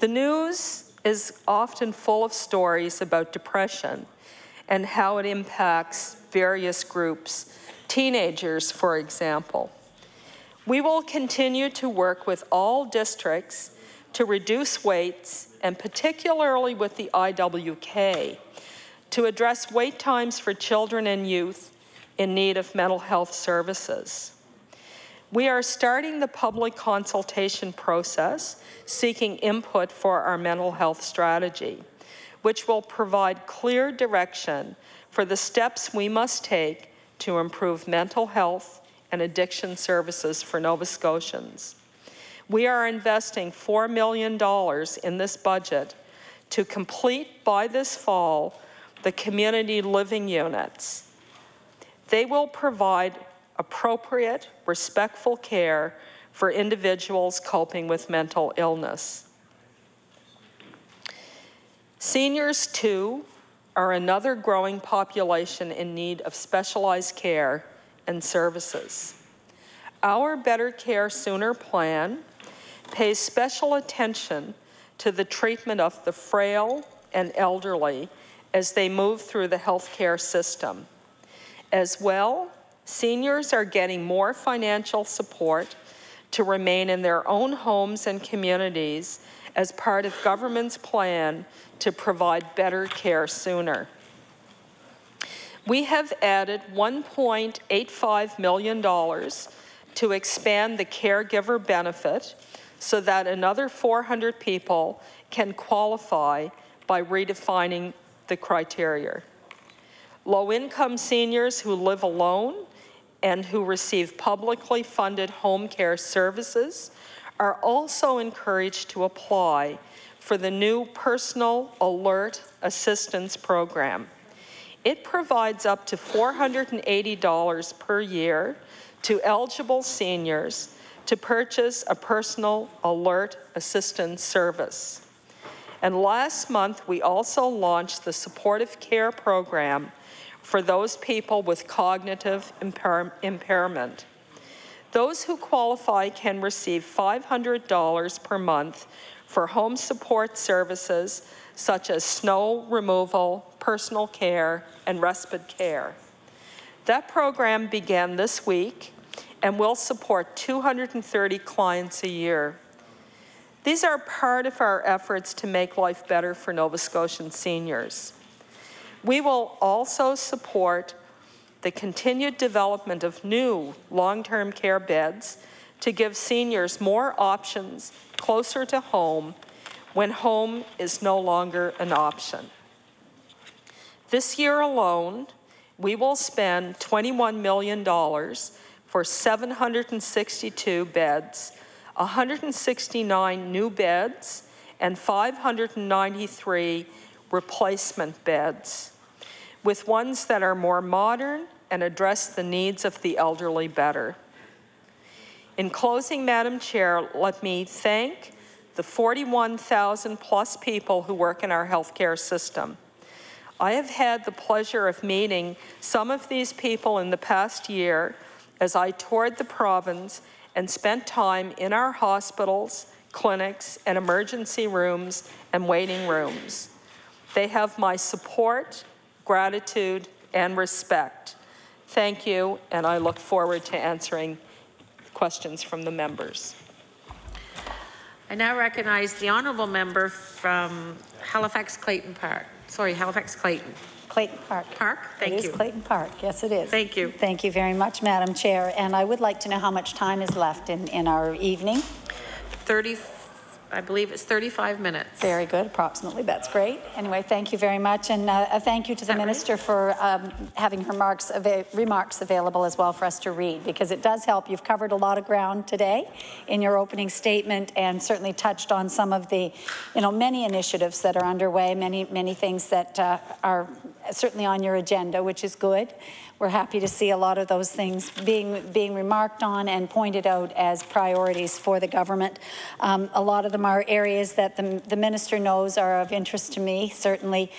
The news is often full of stories about depression and how it impacts various groups, teenagers, for example. We will continue to work with all districts to reduce waits, and particularly with the IWK, to address wait times for children and youth in need of mental health services. We are starting the public consultation process, seeking input for our mental health strategy, which will provide clear direction for the steps we must take to improve mental health and addiction services for Nova Scotians. We are investing $4 million in this budget to complete by this fall the community living units. They will provide appropriate, respectful care for individuals coping with mental illness. Seniors, too, are another growing population in need of specialized care and services. Our Better Care Sooner plan pays special attention to the treatment of the frail and elderly as they move through the healthcare system. As well, seniors are getting more financial support to remain in their own homes and communities as part of government's plan to provide better care sooner. We have added $1.85 million to expand the caregiver benefit so that another 400 people can qualify by redefining the criteria. Low-income seniors who live alone and who receive publicly funded home care services are also encouraged to apply for the new Personal Alert Assistance Program. It provides up to $480 per year to eligible seniors to purchase a personal alert assistance service. And last month, we also launched the supportive care program for those people with cognitive impairment. Those who qualify can receive $500 per month for home support services such as snow removal, personal care, and respite care. That program began this week and will support 230 clients a year. These are part of our efforts to make life better for Nova Scotian seniors. We will also support the continued development of new long-term care beds to give seniors more options closer to home when home is no longer an option. This year alone, we will spend $21 million for 762 beds, 169 new beds, and 593 replacement beds, with ones that are more modern and address the needs of the elderly better. In closing, Madam Chair, let me thank the 41,000 plus people who work in our healthcare system. I have had the pleasure of meeting some of these people in the past year as I toured the province and spent time in our hospitals, clinics, and emergency rooms and waiting rooms. They have my support, gratitude, and respect. Thank you, and I look forward to answering questions from the members. I now recognize the honourable member from Halifax Clayton Park. Sorry, Halifax Clayton. Clayton Park. Thank you. It is Clayton Park. Yes, it is. Thank you. Thank you very much, Madam Chair. And I would like to know how much time is left in our evening. 30, I believe it's 35 minutes. Very good, approximately. That's great. Anyway, thank you very much. And a thank you to the Minister for having her remarks available as well for us to read, because it does help. You've covered a lot of ground today in your opening statement and certainly touched on some of the, many initiatives that are underway, many things that are certainly on your agenda, which is good. We're happy to see a lot of those things being remarked on and pointed out as priorities for the government. A lot of them are areas that the Minister knows are of interest to me. Certainly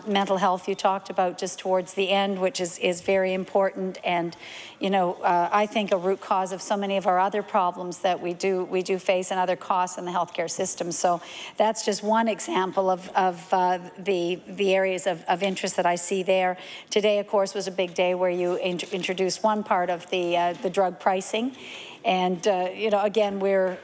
mental health you talked about just towards the end, which is very important, and I think a root cause of so many of our other problems that we do face and other costs in the healthcare system. So that's just one example of the areas of interest that I see there. Today, of course, was a big day where you introduced one part of the drug pricing. And, again, we're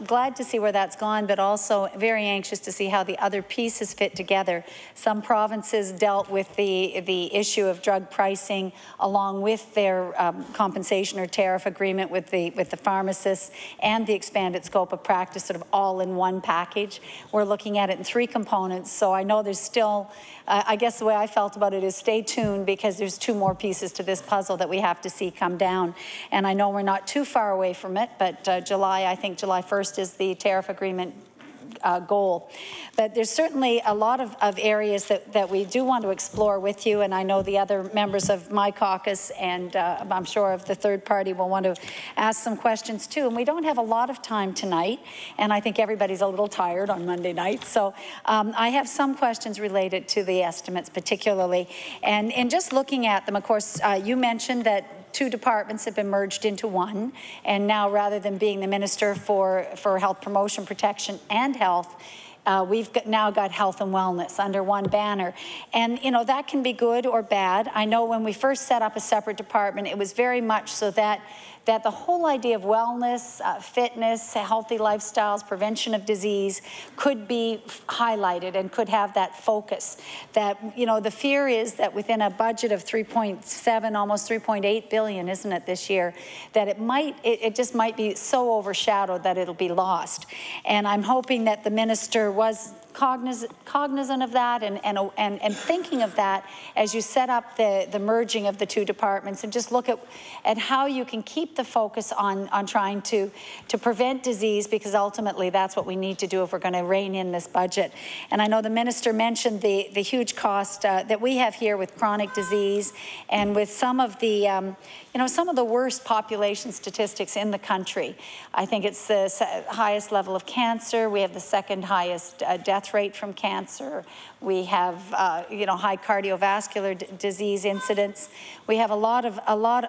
glad to see where that's gone, but also very anxious to see how the other pieces fit together. Some provinces dealt with the issue of drug pricing along with their compensation or tariff agreement with the pharmacists and the expanded scope of practice, sort of all in one package. We're looking at it in 3 components, so I know there's still, I guess the way I felt about it is stay tuned, because there's 2 more pieces to this puzzle that we have to see come down. And I know we're not too far away from it, but I think July 1st is the tariff agreement goal. But there's certainly a lot of areas that we do want to explore with you, and I know the other members of my caucus and I'm sure of the third party will want to ask some questions too. And we don't have a lot of time tonight, and I think everybody's a little tired on Monday night. So I have some questions related to the estimates particularly. And in just looking at them, of course, you mentioned that 2 departments have been merged into one, and now rather than being the Minister for Health Promotion, Protection and Health, we've now got health and wellness under one banner. And, that can be good or bad. I know when we first set up a separate department, it was very much so that the whole idea of wellness, fitness, healthy lifestyles, prevention of disease could be highlighted and could have that focus. That, the fear is that within a budget of 3.7, almost 3.8 billion, isn't it, this year, that it just might be so overshadowed that it'll be lost. And I'm hoping that the Minister was cognizant of that and thinking of that as you set up the merging of the 2 departments, and just look at how you can keep the focus on trying to prevent disease, because ultimately that's what we need to do if we're going to rein in this budget. And I know the Minister mentioned the huge cost that we have here with chronic disease and with some of the some of the worst population statistics in the country. I think it's the highest level of cancer. We have the 2nd highest death rate from cancer. We have, high cardiovascular disease incidence. We have a lot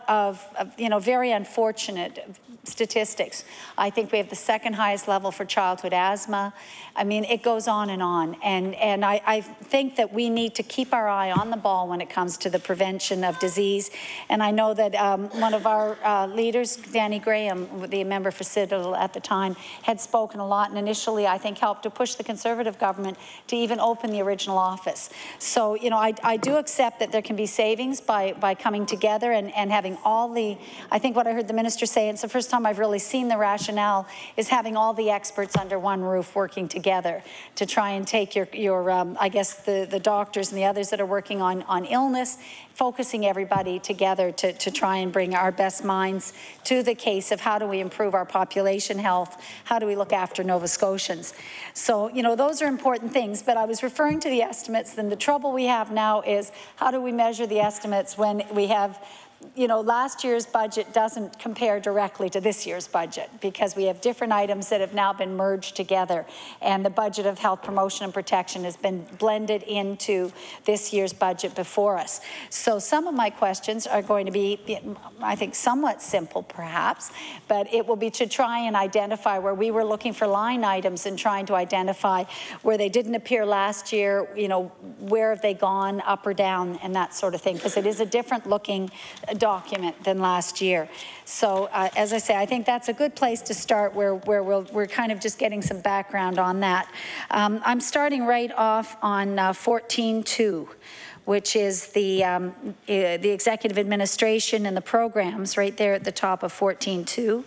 of very unfortunate statistics. I think we have the 2nd highest level for childhood asthma. I mean, it goes on. And I think that we need to keep our eye on the ball when it comes to the prevention of disease. And I know that one of our leaders, Danny Graham, the member for Citadel at the time, had spoken a lot and initially, I think, helped to push the Conservative government to even open the original office. So, you know, I do accept that there can be savings by coming together and having all the, I think what I heard the minister say, it's the first time I've really seen the rationale, is having all the experts under one roof working together to try and take your I guess the doctors and the others that are working on illness, focusing everybody together to try and bring our best minds to the case of how do we improve our population health, how do we look after Nova Scotians. So, you know, those are important things, but I was referring to the estimates, and the trouble we have now is how do we measure the estimates when we have, you know, last year's budget doesn't compare directly to this year's budget because we have different items that have now been merged together, and the budget of health promotion and protection has been blended into this year's budget before us. So some of my questions are going to be, I think, somewhat simple perhaps, but it will be to try and identify where we were looking for line items and trying to identify where they didn't appear last year, you know, where have they gone up or down and that sort of thing, because it is a different looking document than last year. So as I say, I think that's a good place to start where we're kind of just getting some background on that. I'm starting right off on 14.2, which is the executive administration and the programs right there at the top of 14.2.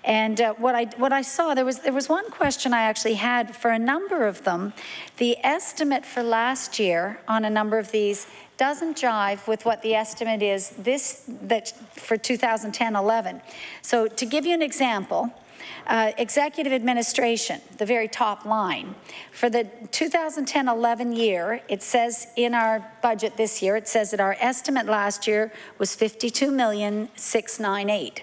And what I saw, there was one question I actually had for a number of them. The estimate for last year on a number of these doesn't jive with what the estimate is for 2010-11. So to give you an example, executive administration, the very top line. For the 2010-11 year, it says in our budget this year, it says that our estimate last year was $52,698,000.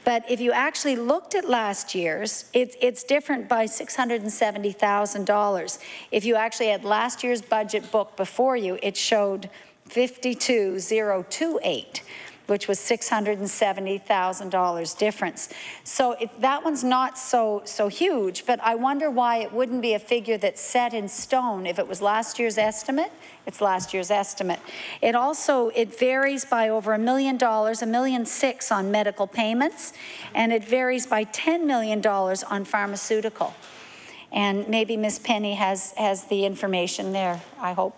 But if you actually looked at last year's, it's different by $670,000. If you actually had last year's budget book before you, it showed 52,028, which was $670,000 difference. So that one's not so huge, but I wonder why it wouldn't be a figure that's set in stone. If it was last year's estimate, it's last year's estimate. It varies by over $1 million, $1.6 million on medical payments, and it varies by $10 million on pharmaceutical. And maybe Ms. Penny has the information there, I hope.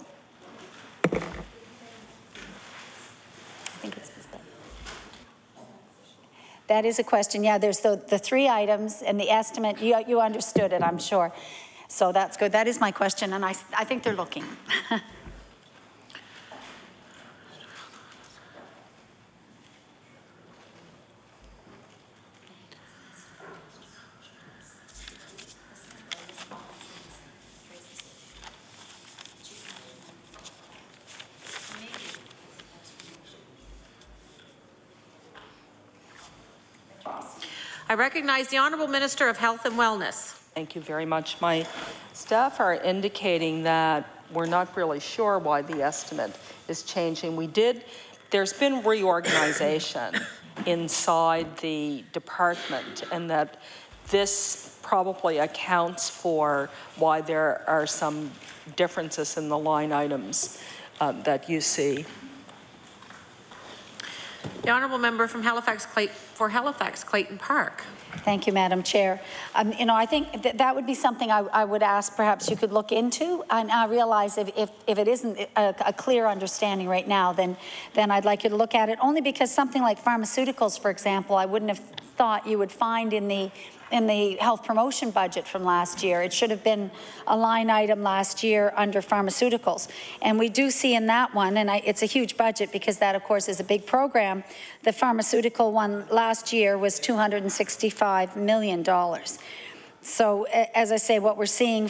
That is a question. Yeah, there's the three items and the estimate. You understood it, I'm sure. So that's good. That is my question, and I think they're looking. I recognize the Honourable Minister of Health and Wellness. Thank you very much. My staff are indicating that we're not really sure why the estimate is changing. There's been reorganization inside the department, and that this probably accounts for why there are some differences in the line items that you see. The Honourable Member from Halifax Clayton Park. Thank you, Madam Chair. You know, I think that would be something I would ask perhaps you could look into. And I realize if it isn't a clear understanding right now, then I'd like you to look at it, only because something like pharmaceuticals, for example, I wouldn't have thought you would find in the health promotion budget from last year. It should have been a line item last year under pharmaceuticals. And we do see in that one, and it's a huge budget because that, of course, is a big program. The pharmaceutical one last year was $265 million. So as I say, what we're seeing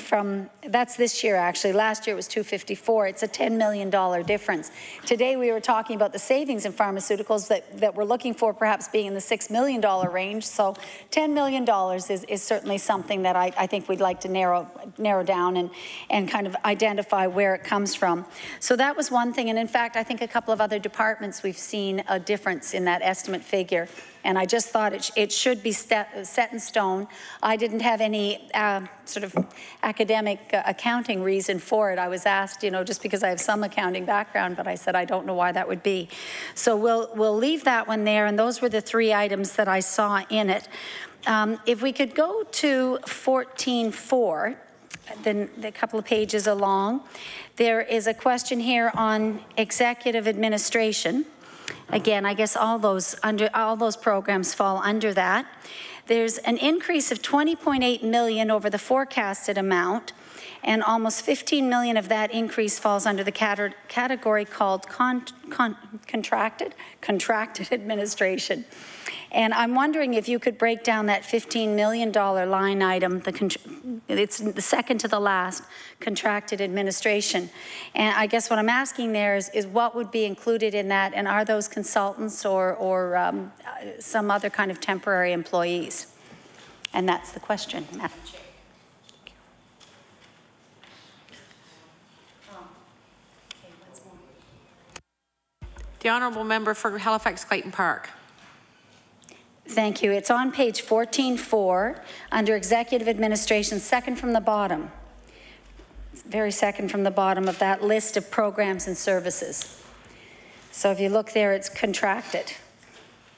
that's this year actually. Last year it was $254. It's a $10 million difference. Today we were talking about the savings in pharmaceuticals that we're looking for perhaps being in the $6 million range. So $10 million is certainly something that I think we'd like to narrow down and kind of identify where it comes from. So that was one thing. And in fact, I think a couple of other departments we've seen a difference in that estimate figure. And I just thought it should be set in stone. I didn't have any sort of academic accounting reason for it. I was asked, you know, just because I have some accounting background, but I said I don't know why that would be. So we'll leave that one there, and those were the three items that I saw in it. If we could go to 14.4, the couple of pages along. There is a question here on executive administration. Again, I guess all those programs fall under that. There's an increase of 20.8 million over the forecasted amount, and almost 15 million of that increase falls under the category called contracted administration. And I'm wondering if you could break down that $15 million line item, it's the second to the last, contracted administration. And I guess what I'm asking there is what would be included in that, and are those consultants or some other kind of temporary employees? And that's the question, Madam Chair. The honourable member for Halifax Clayton Park. Thank you. It's on page 14.4 under Executive Administration, second from the bottom. Very second from the bottom of that list of programs and services. So if you look there, it's contracted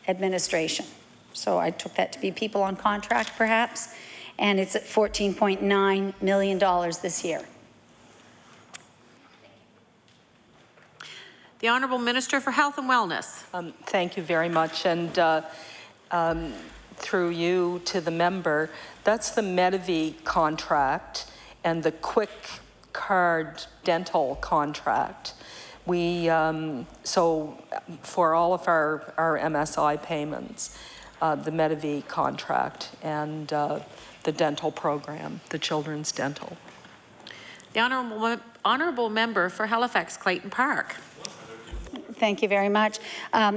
administration. So I took that to be people on contract perhaps, and it's at $14.9 million this year. The Honourable Minister for Health and Wellness. Thank you very much. And through you to the member, that's the Medivy contract and the Quick Card dental contract. We, so for all of our MSI payments, the Medivy contract and the dental program, the children's dental. The Honourable Member for Halifax Clayton Park. Thank you very much.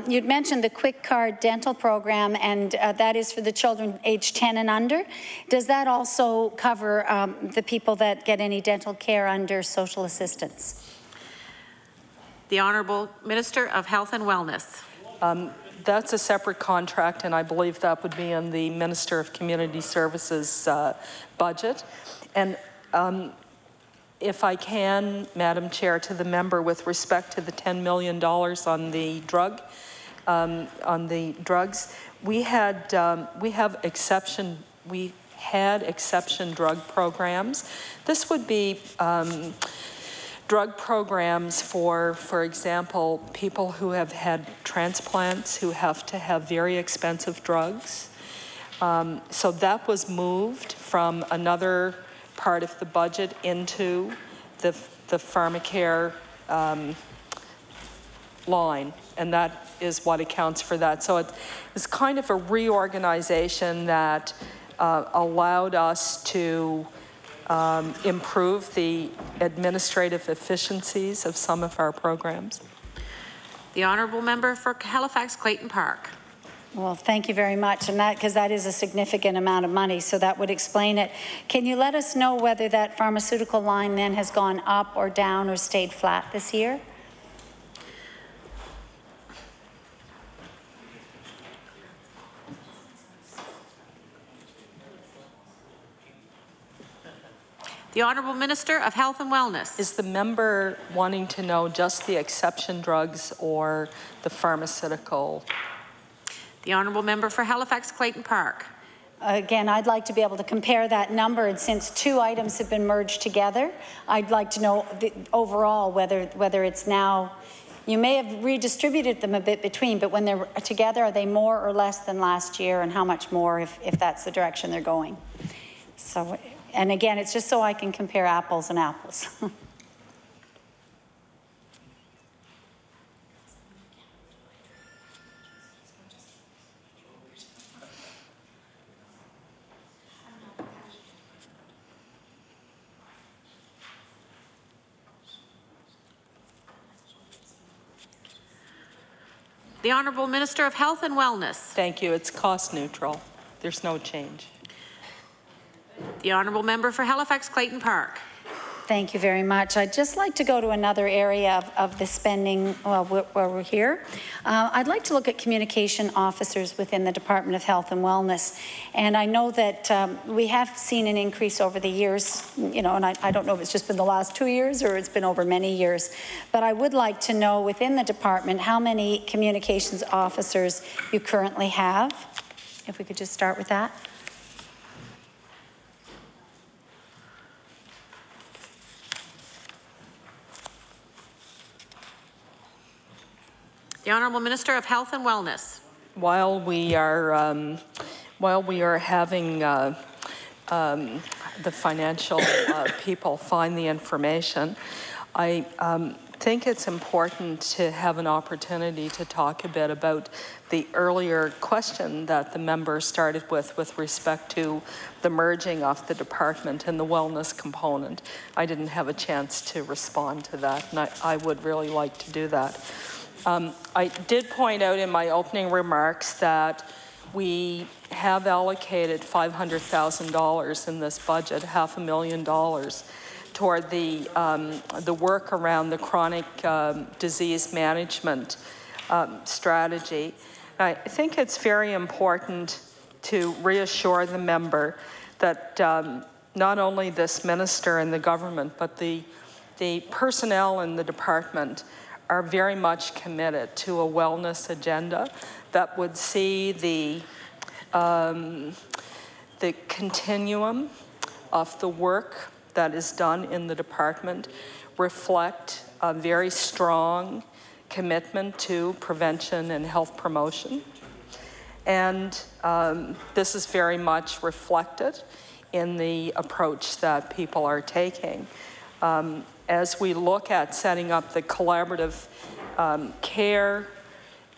You'd mentioned the Quick Card dental program, and that is for the children aged 10 and under. Does that also cover the people that get any dental care under social assistance? The Honourable Minister of Health and Wellness. That's a separate contract, and I believe that would be in the Minister of Community Services budget. And if I can, Madam Chair, to the member with respect to the $10 million on the drugs, we had exception drug programs. This would be drug programs for example, people who have had transplants who have to have very expensive drugs. So that was moved from another part of the budget into the pharmacare line, and that is what accounts for that. So it's kind of a reorganization that allowed us to improve the administrative efficiencies of some of our programs. The Honourable Member for Halifax Clayton Park. Well, thank you very much, and because that is a significant amount of money, so that would explain it. Can you let us know whether that pharmaceutical line then has gone up or down or stayed flat this year? The Honourable Minister of Health and Wellness. Is the member wanting to know just the exception drugs or the pharmaceutical? The Honourable Member for Halifax Clayton Park. Again, I'd like to be able to compare that number, and since two items have been merged together, I'd like to know overall whether it's now, you may have redistributed them a bit between, but when they're together, are they more or less than last year, and how much more if that's the direction they're going? So, and again, it's just so I can compare apples and apples. The Honourable Minister of Health and Wellness. Thank you. It's cost neutral. There's no change. The Honourable Member for Halifax Clayton Park. Thank you very much. I'd just like to go to another area of the spending where we're here. I'd like to look at communication officers within the Department of Health and Wellness. And I know that we have seen an increase over the years, you know, and I don't know if it's just been the last 2 years or it's been over many years, but I would like to know within the department how many communications officers you currently have. If we could just start with that. The Honourable Minister of Health and Wellness. While we are having the financial people find the information, I think it's important to have an opportunity to talk a bit about the earlier question that the member started with respect to the merging of the department and the wellness component. I didn't have a chance to respond to that, and I would really like to do that. I did point out in my opening remarks that we have allocated $500,000 in this budget, $500,000, toward the work around the chronic disease management strategy. I think it's very important to reassure the member that not only this minister and the government, but the personnel in the department are very much committed to a wellness agenda that would see the continuum of the work that is done in the department reflect a very strong commitment to prevention and health promotion. And this is very much reflected in the approach that people are taking. As we look at setting up the collaborative care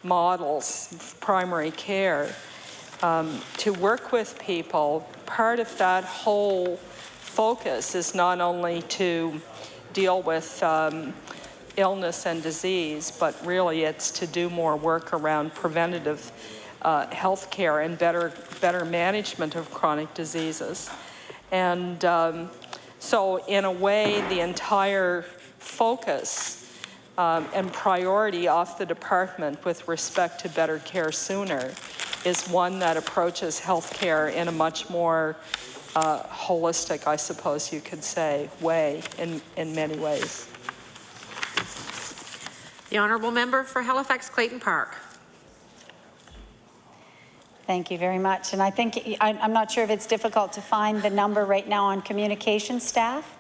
models, primary care, to work with people, part of that whole focus is not only to deal with illness and disease, but really it's to do more work around preventative health care and better management of chronic diseases. And so in a way, the entire focus and priority of the department with respect to better care sooner is one that approaches health care in a much more holistic, I suppose you could say, way in many ways. The Honourable Member for Halifax Clayton Park. Thank you very much. And I think, I'm not sure if it's difficult to find the number right now on communication staff.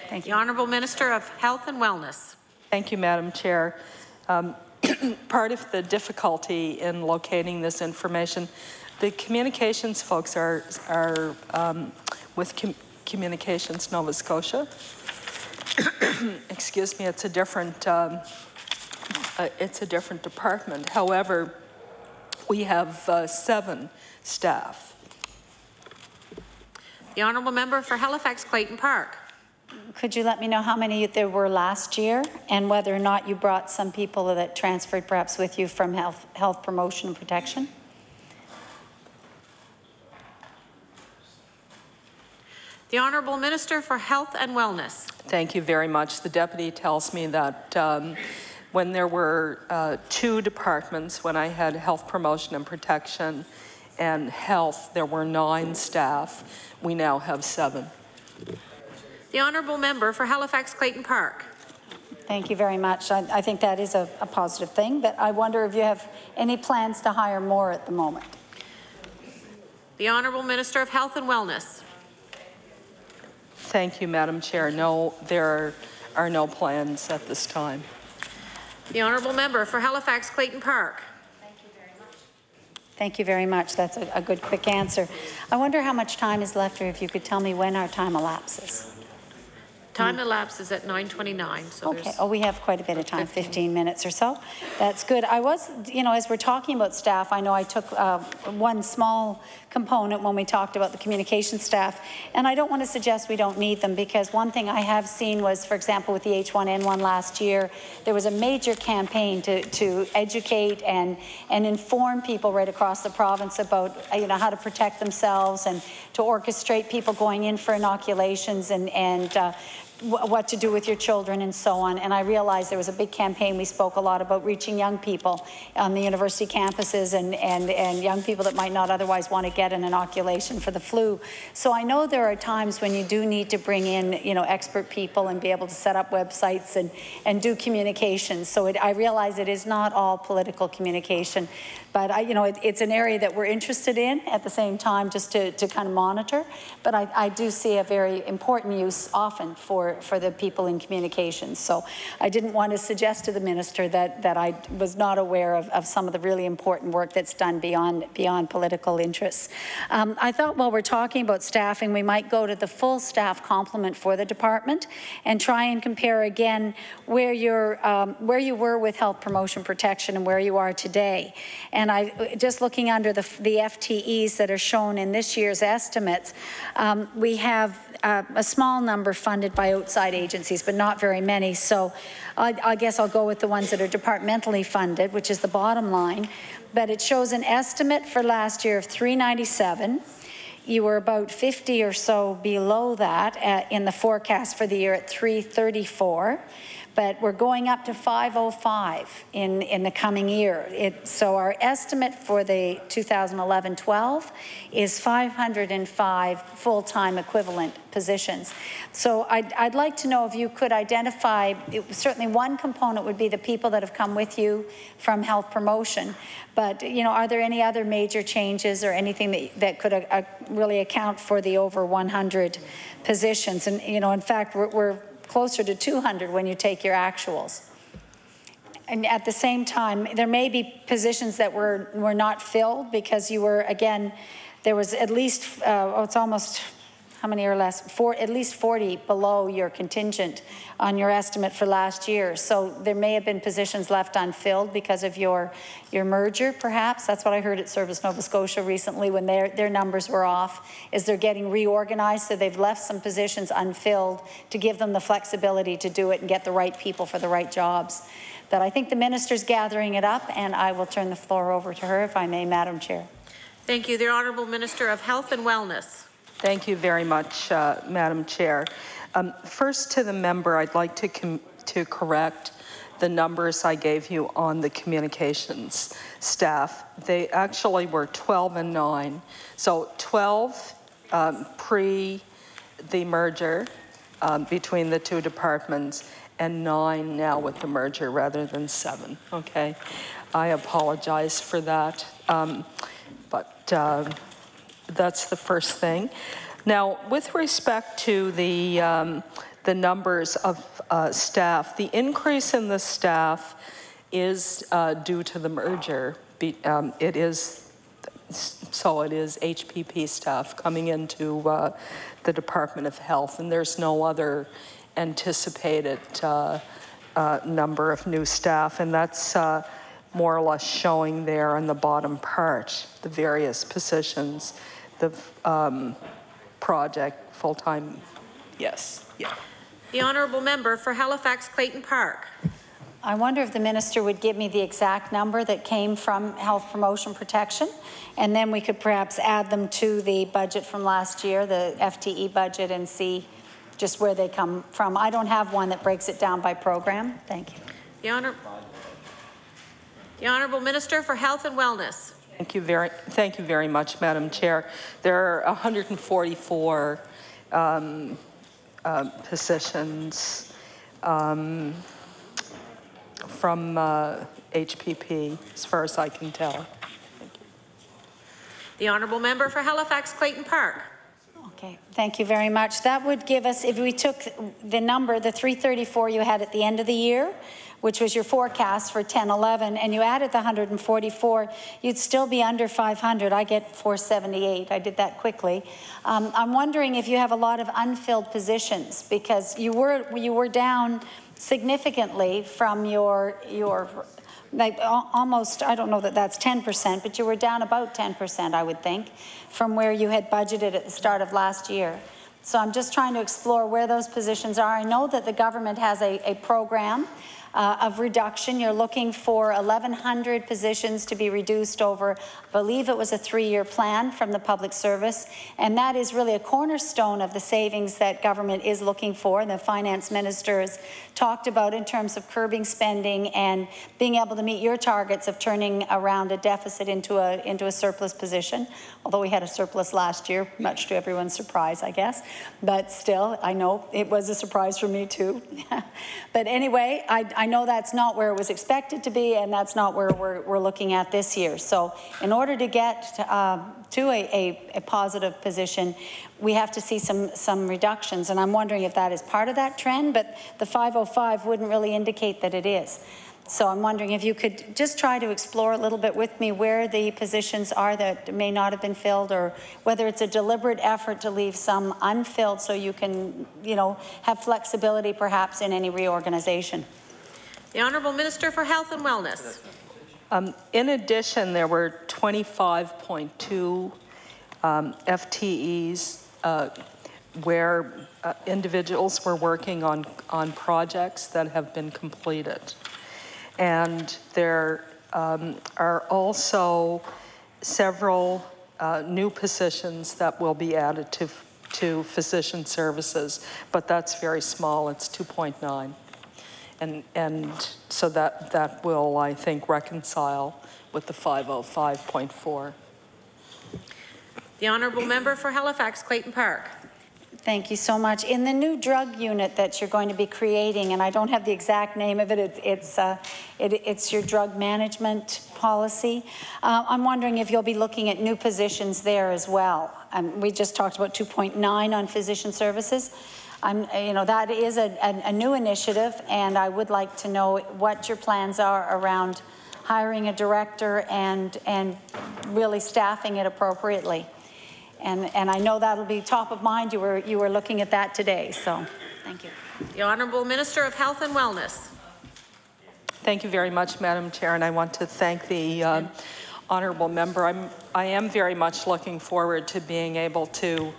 Thank you. The Honourable Minister of Health and Wellness. Thank you, Madam Chair. Part of the difficulty in locating this information, the communications folks are with Communications Nova Scotia. Excuse me, it's a different department. However, we have 7 staff. The Honourable Member for Halifax Clayton Park. Could you let me know how many there were last year and whether or not you brought some people that transferred perhaps with you from health promotion and protection? The Honourable Minister for Health and Wellness. Thank you very much. The deputy tells me that when there were 2 departments, when I had health promotion and protection and health, there were 9 staff. We now have 7. The Honourable Member for Halifax Clayton Park. Thank you very much. I think that is a positive thing, but I wonder if you have any plans to hire more at the moment. The Honourable Minister of Health and Wellness. Thank you, Madam Chair. No, there are no plans at this time. The Honourable Member for Halifax Clayton Park. Thank you very much. Thank you very much. That's a good, quick answer. I wonder how much time is left, or if you could tell me when our time elapses. Time elapses at 9:29. So okay. Oh, we have quite a bit of time, 15 minutes or so. That's good. I was, you know, as we're talking about staff, I know I took one small component when we talked about the communication staff, and I don't want to suggest we don't need them, because one thing I have seen was, for example, with the H1N1 last year, there was a major campaign to educate and inform people right across the province about, you know, how to protect themselves and to orchestrate people going in for inoculations and what to do with your children and so on. And I realized there was a big campaign. We spoke a lot about reaching young people on the university campuses and young people that might not otherwise want to get an inoculation for the flu. So I know there are times when you do need to bring in, you know, expert people and be able to set up websites and do communications. So I realize it is not all political communication, but you know, it's an area that we're interested in at the same time, just to kind of monitor. But I do see a very important use often for for the people in communications. So I didn't want to suggest to the minister that I was not aware of some of the really important work that's done beyond political interests. I thought while we're talking about staffing, we might go to the full staff complement for the department and try and compare again where you were with health promotion protection and where you are today. And I just looking under the FTEs that are shown in this year's estimates, we have a small number funded by outside agencies, but not very many. So I guess I'll go with the ones that are departmentally funded, which is the bottom line. But it shows an estimate for last year of $397. You were about 50 or so below that in the forecast for the year at $334. But we're going up to 505 in the coming year. So our estimate for the 2011-12 is 505 full-time equivalent positions. So I'd like to know if you could identify, certainly one component would be the people that have come with you from health promotion, but are there any other major changes or anything that could really account for the over 100 positions? And in fact, we're closer to 200 when you take your actuals. And at the same time, there may be positions that were not filled because you were, again, there was at least, it's almost, how many or less? At least 40 below your contingent on your estimate for last year. So there may have been positions left unfilled because of your merger, perhaps. That's what I heard at Service Nova Scotia recently when their numbers were off, is they're getting reorganized, so they've left some positions unfilled to give them the flexibility to do it and get the right people for the right jobs. But I think the minister's gathering it up, and I will turn the floor over to her, if I may, Madam Chair. Thank you. The Honourable Minister of Health and Wellness. Thank you very much, Madam Chair. First, to the member, I'd like to correct the numbers I gave you on the communications staff. They actually were 12 and 9. So 12 pre the merger between the two departments, and 9 now with the merger rather than 7, okay? I apologize for that, but that's the first thing. Now, with respect to the numbers of staff, the increase in the staff is due to the merger. It is HPP staff coming into the Department of Health, and there's no other anticipated number of new staff, and that's more or less showing there on the bottom part, the various positions, the project, full-time, yes, yeah. The Honourable Member for Halifax Clayton Park. I wonder if the minister would give me the exact number that came from health promotion protection, and then we could perhaps add them to the budget from last year, the FTE budget, and see just where they come from. I don't have one that breaks it down by program. Thank you. The Honourable Minister for Health and Wellness. Thank you very much, Madam Chair. There are 144 positions from HPP, as far as I can tell. Thank you. The Honourable Member for Halifax Clayton Park. Okay, thank you very much. That would give us, if we took the number, the 334 you had at the end of the year, which was your forecast for 10-11, and you added the 144, you'd still be under 500. I get 478. I did that quickly. I'm wondering if you have a lot of unfilled positions, because you were down significantly from your like almost, I don't know that that's 10%, but you were down about 10%, I would think, from where you had budgeted at the start of last year. So I'm just trying to explore where those positions are. I know that the government has a program of reduction. You're looking for 1,100 positions to be reduced over, I believe it was a 3-year plan from the public service, and that is really a cornerstone of the savings that government is looking for, and the finance minister has talked about in terms of curbing spending and being able to meet your targets of turning around a deficit into a surplus position, although we had a surplus last year, much to everyone's surprise, I guess, but still, I know it was a surprise for me too. But anyway, I know that's not where it was expected to be, and that's not where we're looking at this year. So in order to get to a positive position, we have to see some reductions, and I'm wondering if that is part of that trend, but the 505 wouldn't really indicate that it is. So I'm wondering if you could just try to explore a little bit with me where the positions are that may not have been filled, or whether it's a deliberate effort to leave some unfilled so you can, you know, have flexibility perhaps in any reorganization. The Honourable Minister for Health and Wellness. In addition, there were 25.2 FTEs where individuals were working on projects that have been completed. And there are also several new positions that will be added to physician services, but that's very small. It's 2.9. And so that will, I think, reconcile with the 505.4. The Honourable Member for Halifax Clayton Park. Thank you so much. In the new drug unit that you're going to be creating, and I don't have the exact name of it, it's your drug management policy. I'm wondering if you'll be looking at new positions there as well. We just talked about 2.9 on physician services. You know, that is a new initiative, and I would like to know what your plans are around hiring a director and really staffing it appropriately. And I know that'll be top of mind. You were looking at that today, so thank you. The Honourable Minister of Health and Wellness. Thank you very much, Madam Chair, and I want to thank the honourable member. I am very much looking forward to being able to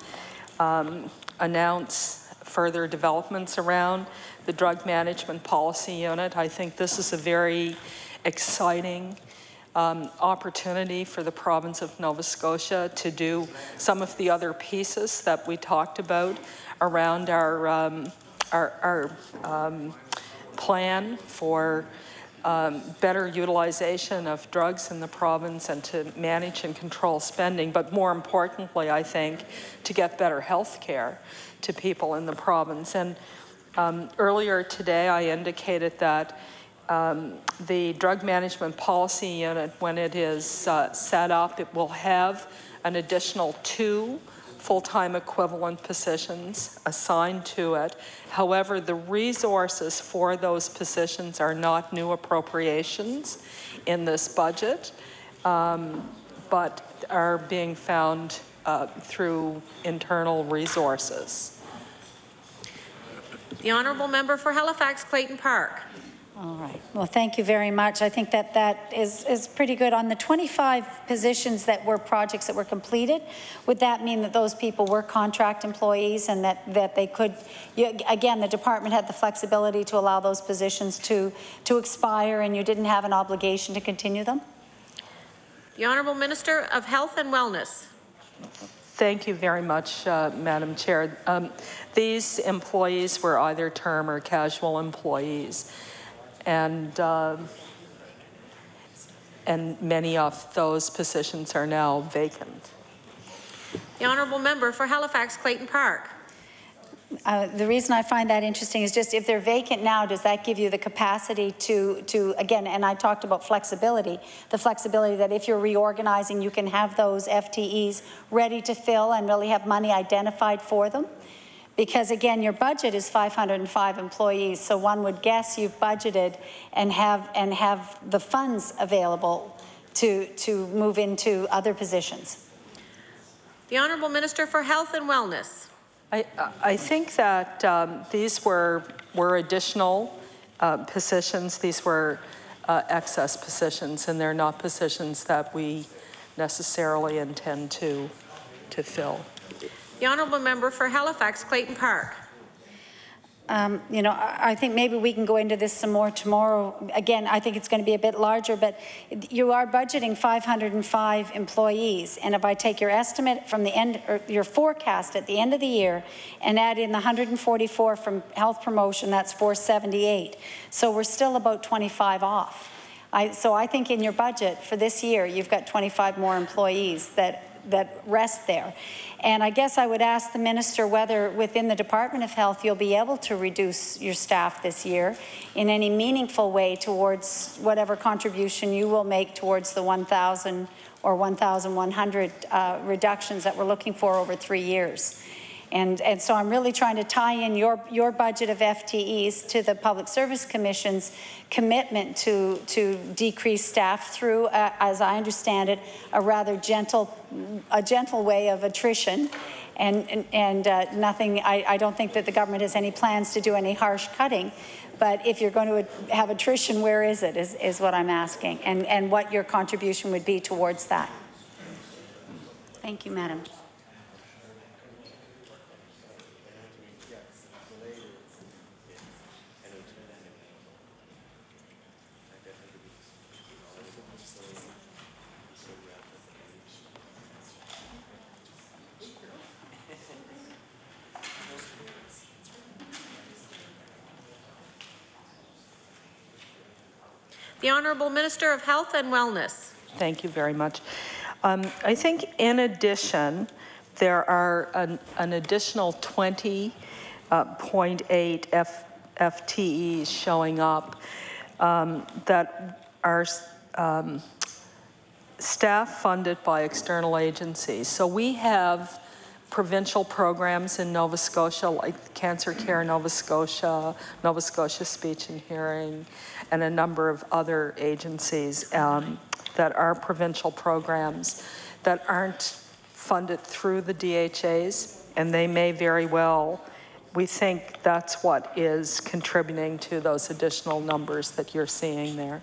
announce further developments around the drug management policy unit. I think this is a very exciting opportunity for the province of Nova Scotia to do some of the other pieces that we talked about around our plan for better utilization of drugs in the province and to manage and control spending, but more importantly, I think, to get better health care to people in the province. And earlier today, I indicated that the drug management policy unit, when it is set up, it will have an additional 2 full-time equivalent positions assigned to it. However, the resources for those positions are not new appropriations in this budget, but are being found through internal resources. The Honourable Member for Halifax Clayton Park. All right. Well, thank you very much. I think that is pretty good. On the 25 positions that were projects that were completed, would that mean that those people were contract employees and that they could, again, the department had the flexibility to allow those positions to expire and you didn't have an obligation to continue them? The Honourable Minister of Health and Wellness. Thank you very much, Madam Chair. These employees were either term or casual employees. And many of those positions are now vacant. The Honourable Member for Halifax Clayton Park. The reason I find that interesting is just if they're vacant now, does that give you the capacity to again, and I talked about flexibility, the flexibility that if you're reorganizing, you can have those FTEs ready to fill and really have money identified for them? Because again, your budget is 505 employees, so one would guess you've budgeted and have the funds available to move into other positions. The Honourable Minister for Health and Wellness. I think that these were additional positions. These were excess positions, and they're not positions that we necessarily intend to fill. The Honourable Member for Halifax Clayton Park. You know, I think maybe we can go into this some more tomorrow. Again, I think it's going to be a bit larger, but you are budgeting 505 employees. And if I take your estimate from the end, or your forecast at the end of the year, and add in the 144 from health promotion, that's 478. So we're still about 25 off. So I think in your budget for this year, you've got 25 more employees that that rest there. And I guess I would ask the minister whether within the Department of Health you'll be able to reduce your staff this year in any meaningful way towards whatever contribution you will make towards the 1,000 or 1,100 reductions that we're looking for over 3 years. And so I'm really trying to tie in your budget of FTEs to the Public Service Commission's commitment to decrease staff through, as I understand it, a rather gentle way of attrition. And nothing, I don't think that the government has any plans to do any harsh cutting. But if you're going to have attrition, where is it, is what I'm asking, and what your contribution would be towards that. Thank you, Madam. The Honourable Minister of Health and Wellness. Thank you very much. I think in addition, there are an additional 20.8 FTEs showing up that are staff funded by external agencies. So we have provincial programs in Nova Scotia, like Cancer Care Nova Scotia, Nova Scotia Speech and Hearing, and a number of other agencies that are provincial programs that aren't funded through the DHAs, and they may very well. We think that's what is contributing to those additional numbers that you're seeing there.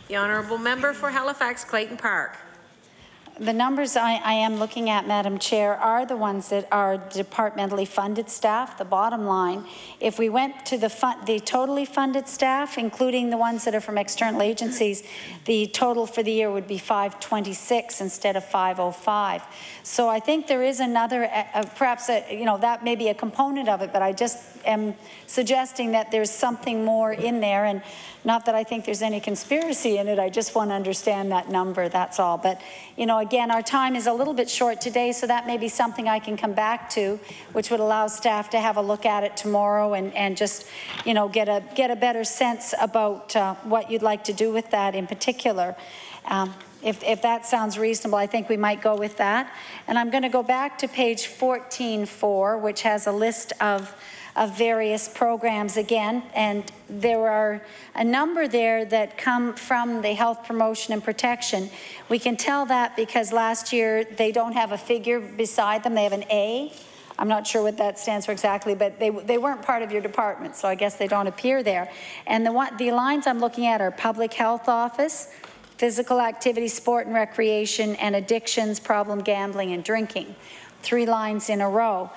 The Honourable Member for Halifax Clayton Park. The numbers I am looking at, Madam Chair, are the ones that are departmentally funded staff. The bottom line, if we went to the totally funded staff, including the ones that are from external agencies, the total for the year would be 526 instead of 505. So I think there is another, perhaps, you know, that may be a component of it, but I just am suggesting that there's something more in there, and not that I think there's any conspiracy in it. I just want to understand that number, that's all. But, you know, again, our time is a little bit short today, so that may be something I can come back to, which would allow staff to have a look at it tomorrow and just, you know, get a better sense about what you'd like to do with that in particular. If that sounds reasonable, I think we might go with that. And I'm going to go back to page 14.4, which has a list of various programs again, and there are a number there that come from the health promotion and protection. We can tell that because last year they don't have a figure beside them. They have an A. I'm not sure what that stands for exactly, but they weren't part of your department, so I guess they don't appear there. And the lines I'm looking at are Public Health Office, Physical Activity, Sport and Recreation, and Addictions, Problem Gambling and Drinking. 3 lines in a row.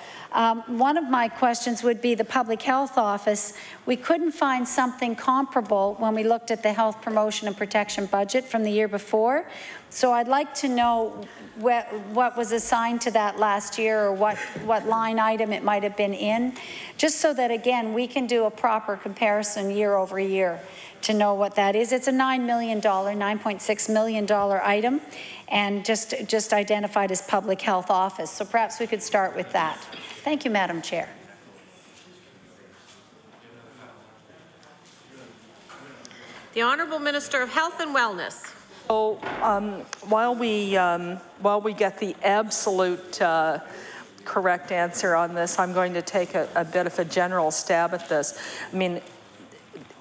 One of my questions would be the Public Health Office. We couldn't find something comparable when we looked at the health promotion and protection budget from the year before. So I'd like to know what was assigned to that last year, or what line item it might have been in, just so that, again, we can do a proper comparison year over year to know what that is. It's a $9.6 million item, and just identified as Public Health Office. So perhaps we could start with that. Thank you, Madam Chair. The Honourable Minister of Health and Wellness. So while we get the absolute correct answer on this, I'm going to take a bit of a general stab at this. I mean,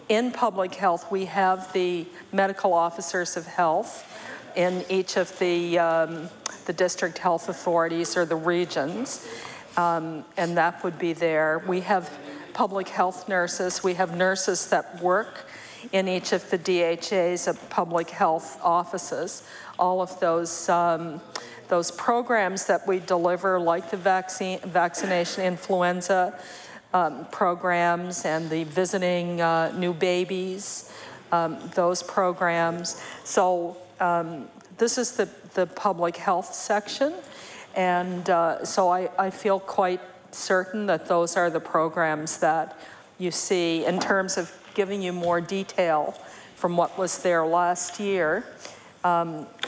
in public health, we have the medical officers of health in each of the district health authorities or the regions, and that would be there. We have public health nurses. We have nurses that work in each of the DHAs of public health offices. All of those programs that we deliver, like the vaccination influenza programs and the visiting new babies, those programs. So this is the public health section, and so I feel quite certain that those are the programs that you see. In terms of giving you more detail from what was there last year,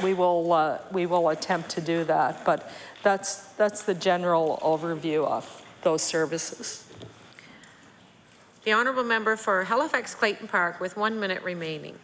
we will attempt to do that. But that's the general overview of those services. The honourable member for Halifax Clayton Park with 1 minute remaining.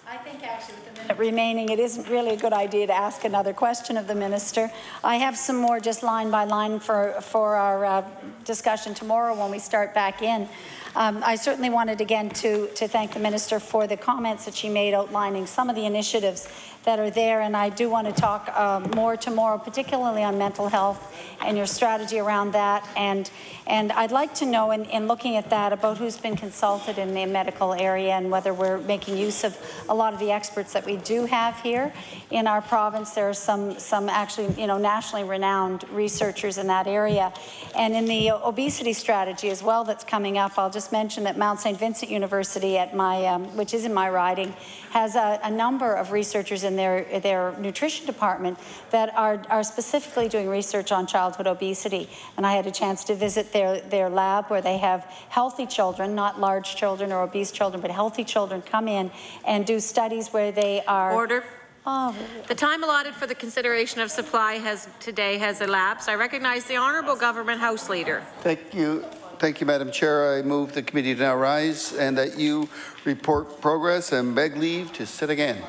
I think actually with the minute remaining, it isn't really a good idea to ask another question of the minister. I have some more just line by line for our discussion tomorrow when we start back in. I certainly wanted again to thank the minister for the comments that she made outlining some of the initiatives that are there, and I do want to talk more tomorrow, particularly on mental health and your strategy around that. And I'd like to know, in looking at that, about who's been consulted in the medical area and whether we're making use of a lot of the experts that we do have here in our province. There are some actually, you know, nationally renowned researchers in that area. And in the obesity strategy as well that's coming up, I'll just mention that Mount St. Vincent University, at my, which is in my riding, has a number of researchers in their nutrition department that are specifically doing research on childhood obesity. And I had a chance to visit their lab where they have healthy children, not large children or obese children, but healthy children come in and do studies where they are... Order. Oh. The time allotted for the consideration of supply today has elapsed. I recognize the Honourable Government House Leader. Thank you. Thank you, Madam Chair. I move the committee to now rise and that you report progress and beg leave to sit again.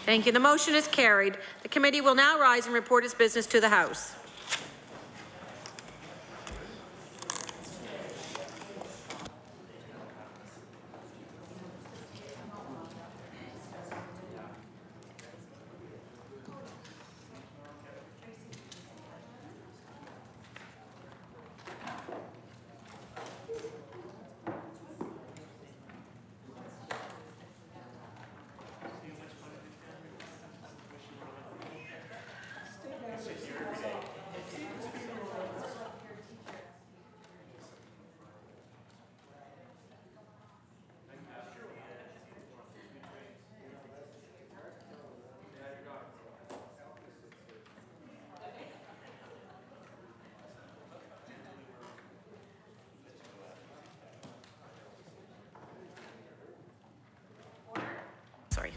Thank you. The motion is carried. The committee will now rise and report its business to the House. Sorry.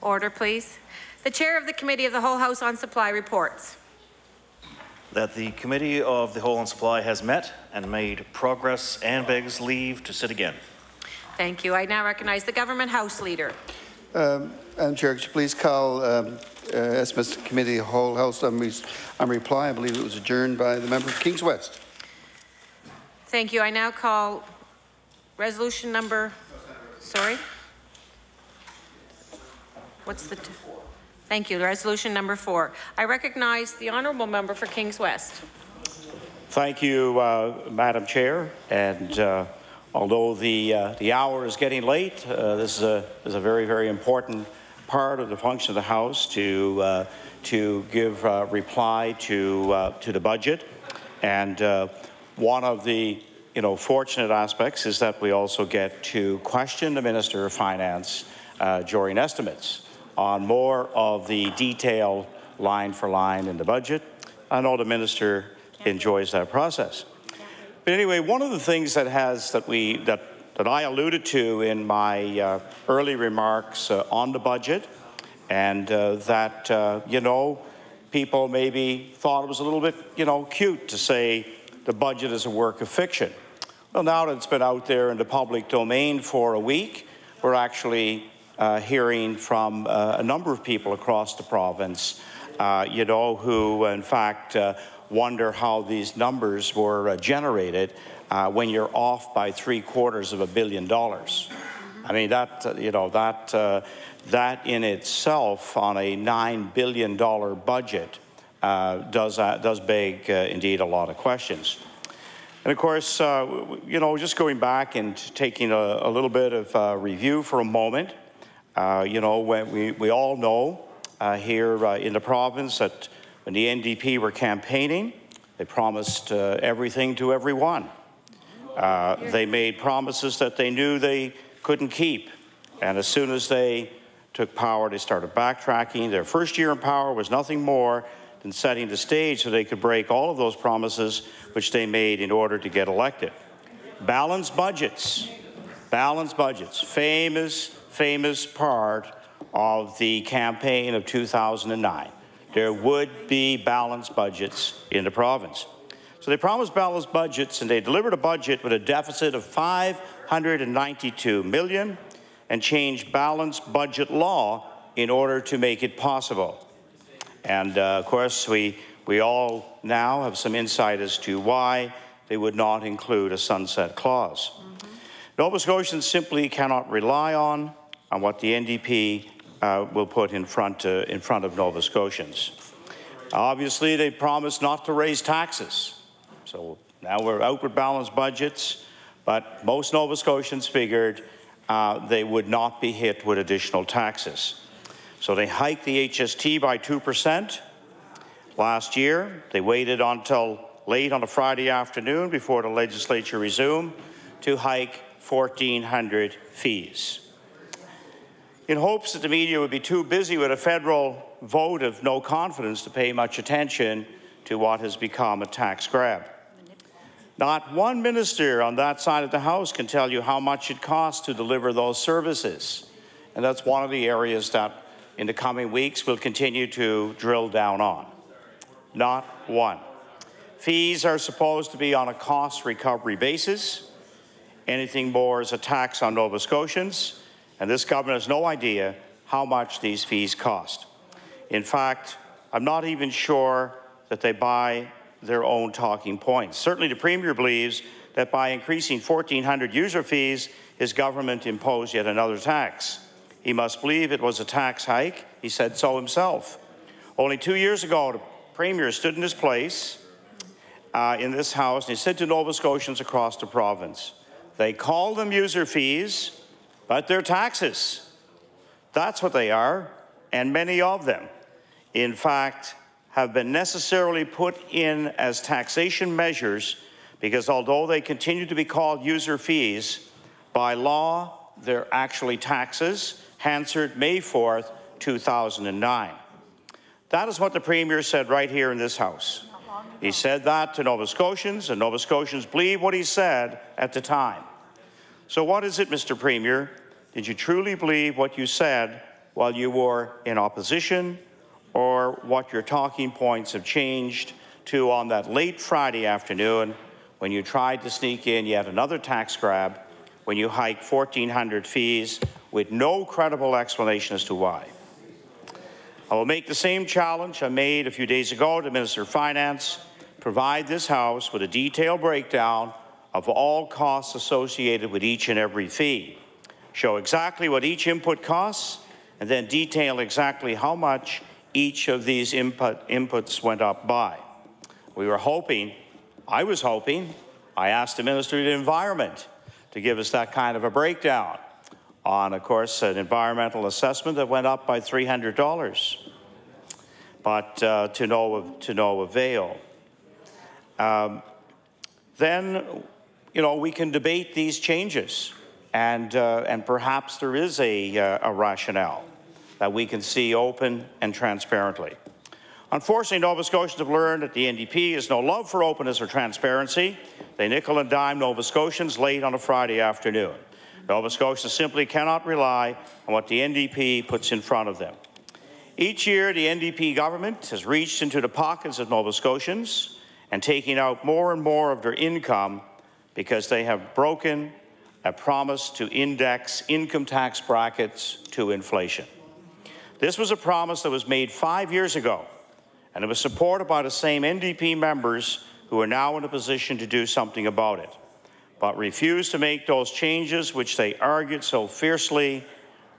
Order, please. The Chair of the Committee of the Whole House on Supply reports that the Committee of the Whole on Supply has met and made progress and begs leave to sit again. Thank you. I now recognize the Government House Leader. Madam Chair, could you please call estimates Committee of the Whole House on reply? I believe it was adjourned by the member of Kings West. Thank you. I now call resolution number, sorry? What's the, thank you, resolution number 4. I recognize the honourable member for Kings West. Thank you, Madam Chair. And although the hour is getting late, this is a very, very important part of the function of the House to give reply to the budget. And one of the fortunate aspects is that we also get to question the Minister of Finance during estimates on more of the detail line for line in the budget. I know the Minister enjoys that process. But anyway, one of the things that I alluded to in my early remarks on the budget, and that people maybe thought it was a little bit cute to say the budget is a work of fiction. Well, now that it's been out there in the public domain for a week, we're actually hearing from a number of people across the province, who in fact wonder how these numbers were generated when you're off by $750 million. I mean, that in itself on a $9 billion budget does beg indeed a lot of questions. And of course, just going back and taking a little bit of review for a moment, when we all know here in the province that when the NDP were campaigning, they promised everything to everyone. They made promises that they knew they couldn't keep. And as soon as they took power, they started backtracking. Their first year in power was nothing more than setting the stage so they could break all of those promises which they made in order to get elected. Balanced budgets, famous part of the campaign of 2009. There would be balanced budgets in the province. So they promised balanced budgets, and they delivered a budget with a deficit of $592 million and changed balanced budget law in order to make it possible. And of course, we all now have some insight as to why they would not include a sunset clause. Nova Scotians simply cannot rely on what the NDP will put in front of Nova Scotians. Obviously, they promised not to raise taxes. So now we're out with balanced budgets, but most Nova Scotians figured they would not be hit with additional taxes. So they hiked the HST by 2% last year. They waited until late on a Friday afternoon before the legislature resumed to hike 1,400 fees, in hopes that the media would be too busy with a federal vote of no confidence to pay much attention to what has become a tax grab. Not one minister on that side of the House can tell you how much it costs to deliver those services. And that's one of the areas that in the coming weeks we'll continue to drill down on. Not one. Fees are supposed to be on a cost recovery basis. Anything more is a tax on Nova Scotians, and this government has no idea how much these fees cost. In fact, I'm not even sure that they buy their own talking points. Certainly the Premier believes that by increasing 1,400 user fees, his government imposed yet another tax. He must believe it was a tax hike. He said so himself. Only 2 years ago, the Premier stood in his place in this House, and he said to Nova Scotians across the province, they call them user fees, but they're taxes. That's what they are, and many of them, in fact, have been necessarily put in as taxation measures because although they continue to be called user fees, by law, they're actually taxes, Hansard, May 4th, 2009. That is what the Premier said right here in this House. He said that to Nova Scotians, and Nova Scotians believe what he said at the time. So what is it, Mr. Premier? Did you truly believe what you said while you were in opposition, or what your talking points have changed to on that late Friday afternoon when you tried to sneak in yet another tax grab, when you hiked 1,400 fees with no credible explanation as to why? I will make the same challenge I made a few days ago to Minister of Finance, provide this House with a detailed breakdown of all costs associated with each and every fee. Show exactly what each input costs, and then detail exactly how much each of these inputs went up by. We were hoping, I was hoping, I asked the Minister of the Environment to give us that kind of a breakdown on, of course, an environmental assessment that went up by $300, but to no avail. Then, we can debate these changes, and perhaps there is a rationale that we can see open and transparently. Unfortunately, Nova Scotians have learned that the NDP has no love for openness or transparency. They nickel and dime Nova Scotians late on a Friday afternoon. Nova Scotians simply cannot rely on what the NDP puts in front of them. Each year, the NDP government has reached into the pockets of Nova Scotians and taking out more and more of their income because they have broken a promise to index income tax brackets to inflation. This was a promise that was made 5 years ago, and it was supported by the same NDP members who are now in a position to do something about it, but refused to make those changes which they argued so fiercely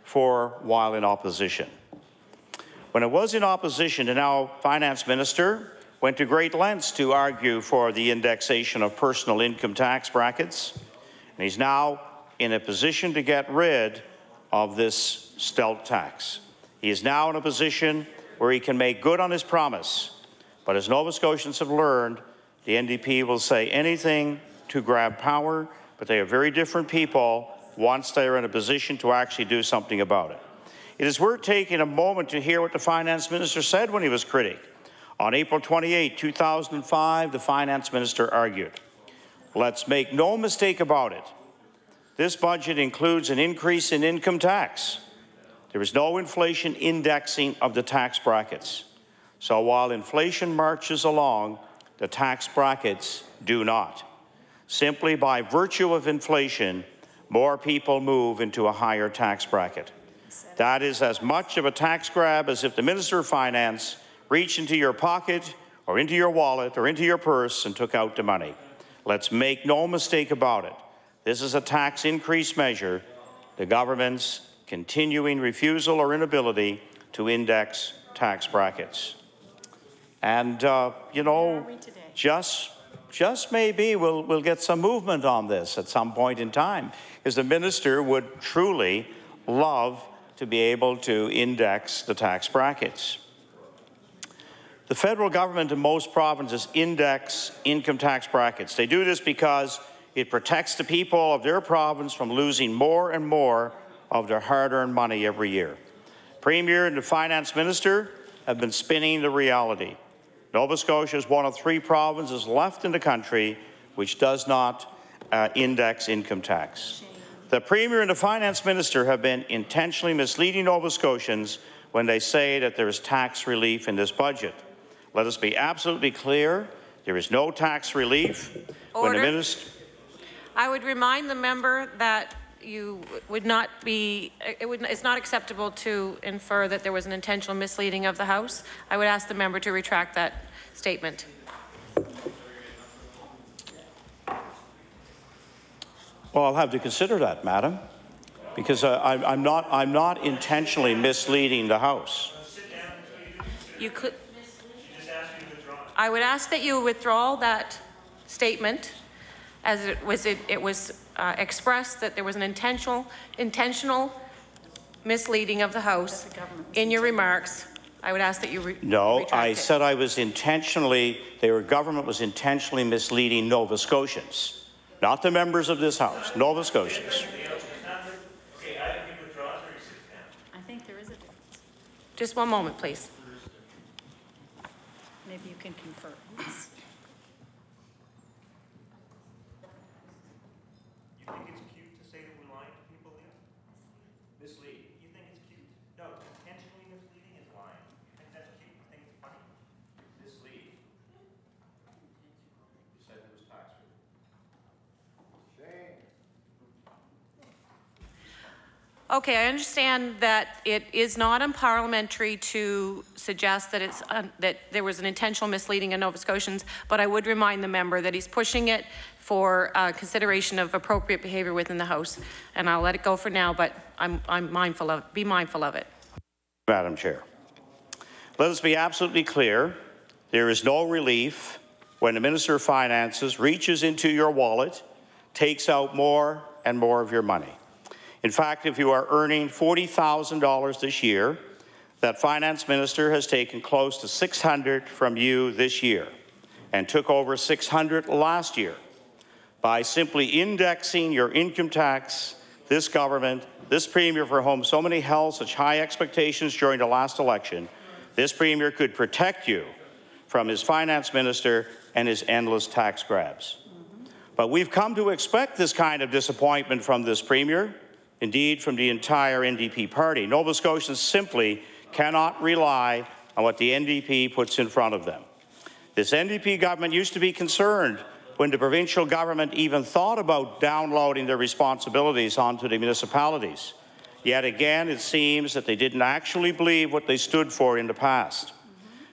for while in opposition. When it was in opposition, the now Finance Minister went to great lengths to argue for the indexation of personal income tax brackets, and he's now in a position to get rid of this stealth tax. He is now in a position where he can make good on his promise, but as Nova Scotians have learned, the NDP will say anything to grab power, but they are very different people once they are in a position to actually do something about it. It is worth taking a moment to hear what the Finance Minister said when he was critic. On April 28, 2005, the Finance Minister argued, "Let's make no mistake about it. This budget includes an increase in income tax. There is no inflation indexing of the tax brackets. So while inflation marches along, the tax brackets do not. Simply by virtue of inflation, more people move into a higher tax bracket. That is as much of a tax grab as if the Minister of Finance reached into your pocket or into your wallet or into your purse and took out the money. Let's make no mistake about it. This is a tax increase measure. The government's continuing refusal or inability to index tax brackets." And, you know, just maybe we'll get some movement on this at some point in time, because the minister would truly love to be able to index the tax brackets. The federal government in most provinces index income tax brackets. They do this because it protects the people of their province from losing more and more of their hard-earned money every year. Premier and the Finance Minister have been spinning the reality. Nova Scotia is one of 3 provinces left in the country which does not index income tax. The Premier and the Finance Minister have been intentionally misleading Nova Scotians when they say that there is tax relief in this budget. Let us be absolutely clear, there is no tax relief. Order. When the minister... I would remind the member that you would not be, it's not acceptable to infer that there was an intentional misleading of the House. I would ask the member to retract that statement. Well, I'll have to consider that, Madam, because I'm not intentionally misleading the House. You could. I would ask that you withdraw that statement, as it was expressed that there was an intentional misleading of the House in your remarks. I would ask that you No, I said I was intentionally, government was intentionally misleading Nova Scotians, not the members of this House, Nova Scotians. I think there is a difference. Just one moment, please. Maybe you can confer. Yes. You think it's cute to say that we're lying to people here? Mislead. You think it's cute? No, intentionally misleading is lying. You think that's cute? You think it's funny? Mislead. You said it was tax free. Shame. Okay, I understand that it is not unparliamentary to suggest that that there was an intentional misleading of Nova Scotians, but I would remind the member that he's pushing it for consideration of appropriate behaviour within the House, and I'll let it go for now. But I'm mindful of. Be mindful of it. Madam Chair, let us be absolutely clear. There is no relief when the Minister of Finances reaches into your wallet, takes out more and more of your money. In fact, if you are earning $40,000 this year, that Finance Minister has taken close to $600 from you this year and took over $600 last year. By simply indexing your income tax, this government, this Premier for whom so many held such high expectations during the last election, this Premier could protect you from his Finance Minister and his endless tax grabs. But we've come to expect this kind of disappointment from this Premier, indeed from the entire NDP party. Nova Scotians simply cannot rely on what the NDP puts in front of them. This NDP government used to be concerned when the provincial government even thought about downloading their responsibilities onto the municipalities. Yet again, it seems that they didn't actually believe what they stood for in the past.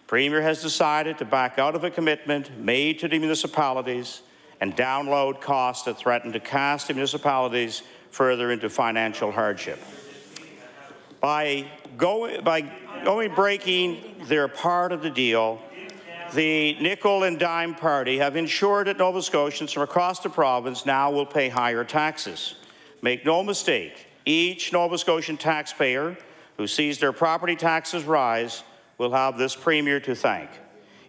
Premier has decided to back out of a commitment made to the municipalities and download costs that threaten to cast the municipalities further into financial hardship. By breaking their part of the deal, the nickel and dime party have ensured that Nova Scotians from across the province now will pay higher taxes. Make no mistake, each Nova Scotian taxpayer who sees their property taxes rise will have this Premier to thank.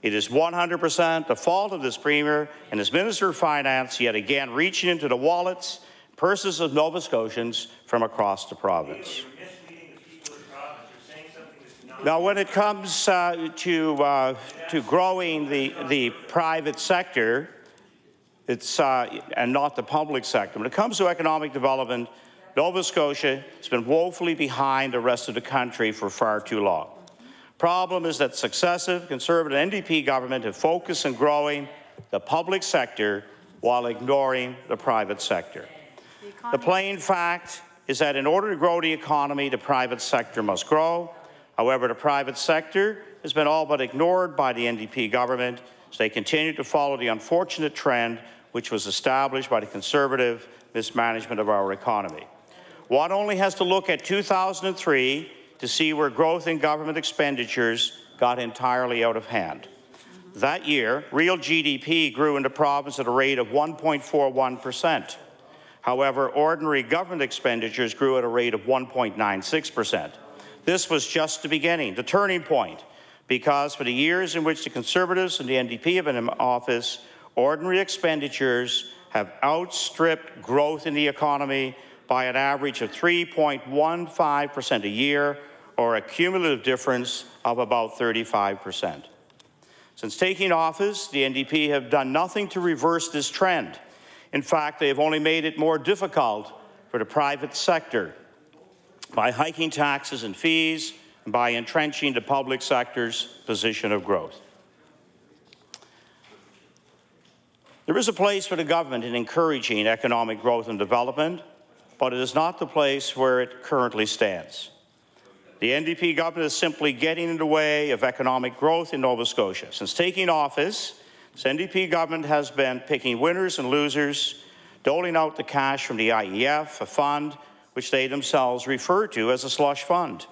It is 100% the fault of this Premier and his Minister of Finance yet again reaching into the wallets, purses of Nova Scotians from across the province. Now, when it comes to growing the private sector, it's and not the public sector. When it comes to economic development, Nova Scotia has been woefully behind the rest of the country for far too long. Problem is that successive Conservative NDP government have focused on growing the public sector while ignoring the private sector. The plain fact is that in order to grow the economy, the private sector must grow. However, the private sector has been all but ignored by the NDP government as they continue to follow the unfortunate trend which was established by the Conservative mismanagement of our economy. One only has to look at 2003 to see where growth in government expenditures got entirely out of hand. That year, real GDP grew in the province at a rate of 1.41%. However, ordinary government expenditures grew at a rate of 1.96%. This was just the beginning, the turning point, because for the years in which the Conservatives and the NDP have been in office, ordinary expenditures have outstripped growth in the economy by an average of 3.15% a year, or a cumulative difference of about 35%. Since taking office, the NDP have done nothing to reverse this trend. In fact, they have only made it more difficult for the private sector by hiking taxes and fees and by entrenching the public sector's position of growth. There is a place for the government in encouraging economic growth and development, but it is not the place where it currently stands. The NDP government is simply getting in the way of economic growth in Nova Scotia. Since taking office, this NDP government has been picking winners and losers, doling out the cash from the IEF, a fund which they themselves refer to as a slush fund.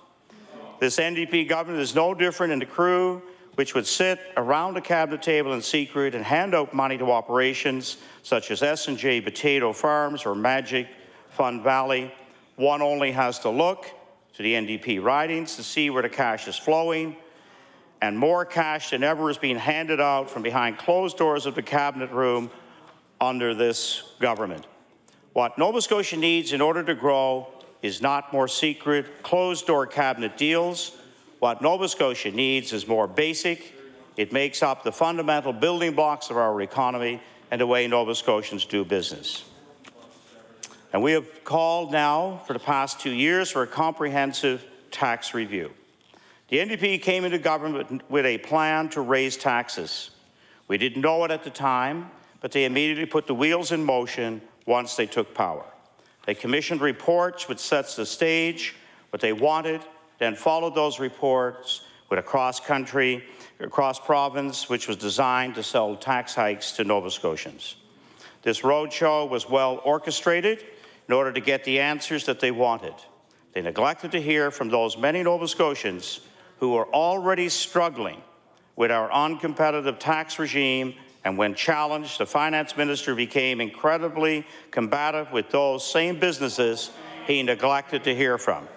This NDP government is no different than the crew which would sit around a cabinet table in secret and hand out money to operations such as S&J Potato Farms or Magic Fund Valley. One only has to look to the NDP ridings to see where the cash is flowing, and more cash than ever is being handed out from behind closed doors of the cabinet room under this government. What Nova Scotia needs in order to grow is not more secret, closed-door cabinet deals. What Nova Scotia needs is more basic. It makes up the fundamental building blocks of our economy and the way Nova Scotians do business. And we have called now for the past 2 years for a comprehensive tax review. The NDP came into government with a plan to raise taxes. We didn't know it at the time, but they immediately put the wheels in motion once they took power. They commissioned reports which sets the stage, what they wanted, then followed those reports with a cross-country, cross-province, which was designed to sell tax hikes to Nova Scotians. This roadshow was well orchestrated in order to get the answers that they wanted. They neglected to hear from those many Nova Scotians who were already struggling with our uncompetitive tax regime, and when challenged, the finance minister became incredibly combative with those same businesses he neglected to hear from.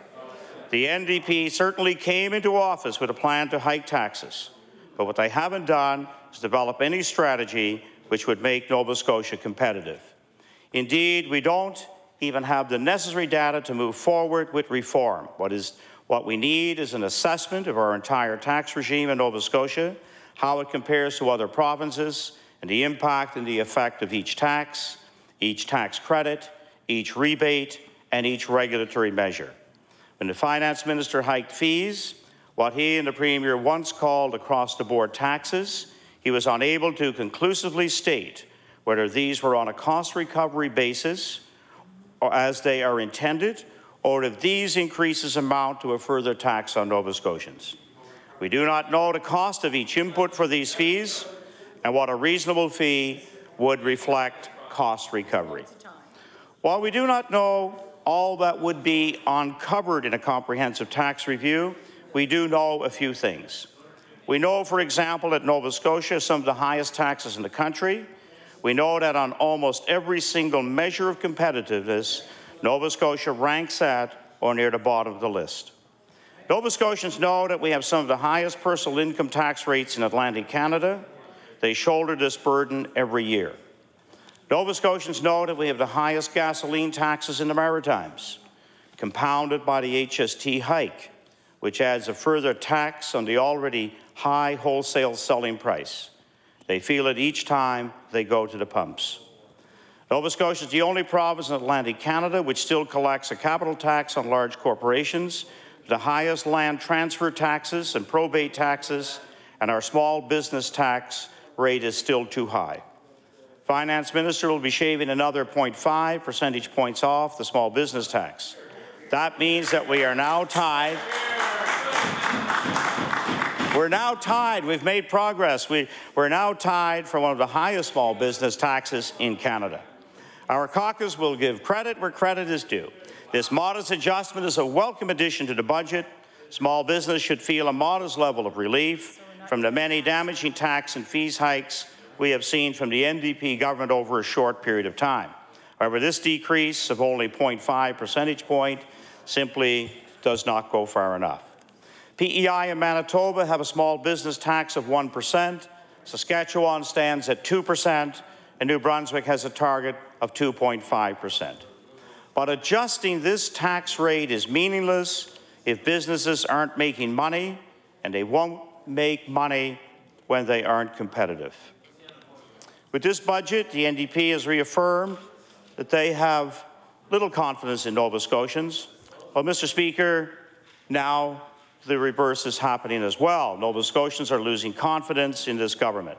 The NDP certainly came into office with a plan to hike taxes, but what they haven't done is develop any strategy which would make Nova Scotia competitive. Indeed, we don't even have the necessary data to move forward with reform. What we need is an assessment of our entire tax regime in Nova Scotia, how it compares to other provinces, and the impact and the effect of each tax credit, each rebate, and each regulatory measure. When the finance minister hiked fees, what he and the premier once called across-the-board taxes, he was unable to conclusively state whether these were on a cost recovery basis or as they are intended, or if these increases amount to a further tax on Nova Scotians. We do not know the cost of each input for these fees and what a reasonable fee would reflect cost recovery. While we do not know all that would be uncovered in a comprehensive tax review, we do know a few things. We know, for example, that Nova Scotia has some of the highest taxes in the country. We know that on almost every single measure of competitiveness, Nova Scotia ranks at or near the bottom of the list. Nova Scotians know that we have some of the highest personal income tax rates in Atlantic Canada. They shoulder this burden every year. Nova Scotians know that we have the highest gasoline taxes in the Maritimes, compounded by the HST hike. which adds a further tax on the already high wholesale selling price. They feel it each time they go to the pumps. Nova Scotia is the only province in Atlantic Canada which still collects a capital tax on large corporations, the highest land transfer taxes and probate taxes, and our small business tax rate is still too high. Finance Minister will be shaving another 0.5 percentage points off the small business tax. That means that we are now tied. We're now tied. We've made progress. We're now tied for one of the highest small business taxes in Canada. Our caucus will give credit where credit is due. This modest adjustment is a welcome addition to the budget. Small business should feel a modest level of relief from the many damaging tax and fees hikes we have seen from the NDP government over a short period of time. However, this decrease of only 0.5 percentage point simply does not go far enough. PEI and Manitoba have a small business tax of 1%, Saskatchewan stands at 2%, and New Brunswick has a target of 2.5%. But adjusting this tax rate is meaningless if businesses aren't making money, and they won't make money when they aren't competitive. With this budget, the NDP has reaffirmed that they have little confidence in Nova Scotians. Well, Mr. Speaker, now the reverse is happening as well. Nova Scotians are losing confidence in this government.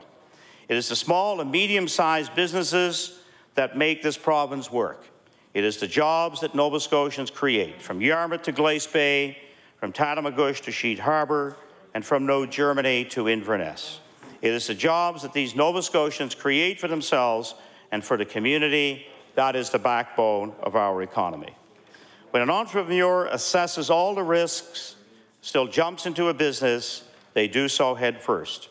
It is the small and medium-sized businesses that make this province work. It is the jobs that Nova Scotians create, from Yarmouth to Glace Bay, from Tatamagouche to Sheet Harbour, and from New Germany to Inverness. It is the jobs that these Nova Scotians create for themselves and for the community. That is the backbone of our economy. When an entrepreneur assesses all the risks, still jumps into a business, they do so head first.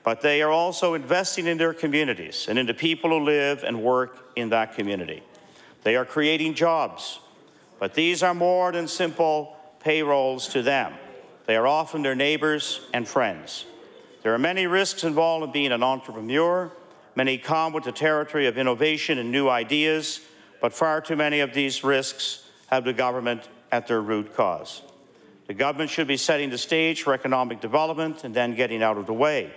But they are also investing in their communities and in the people who live and work in that community. They are creating jobs, but these are more than simple payrolls to them. They are often their neighbors and friends. There are many risks involved in being an entrepreneur. Many come with the territory of innovation and new ideas, but far too many of these risks have the government at their root cause. The government should be setting the stage for economic development and then getting out of the way.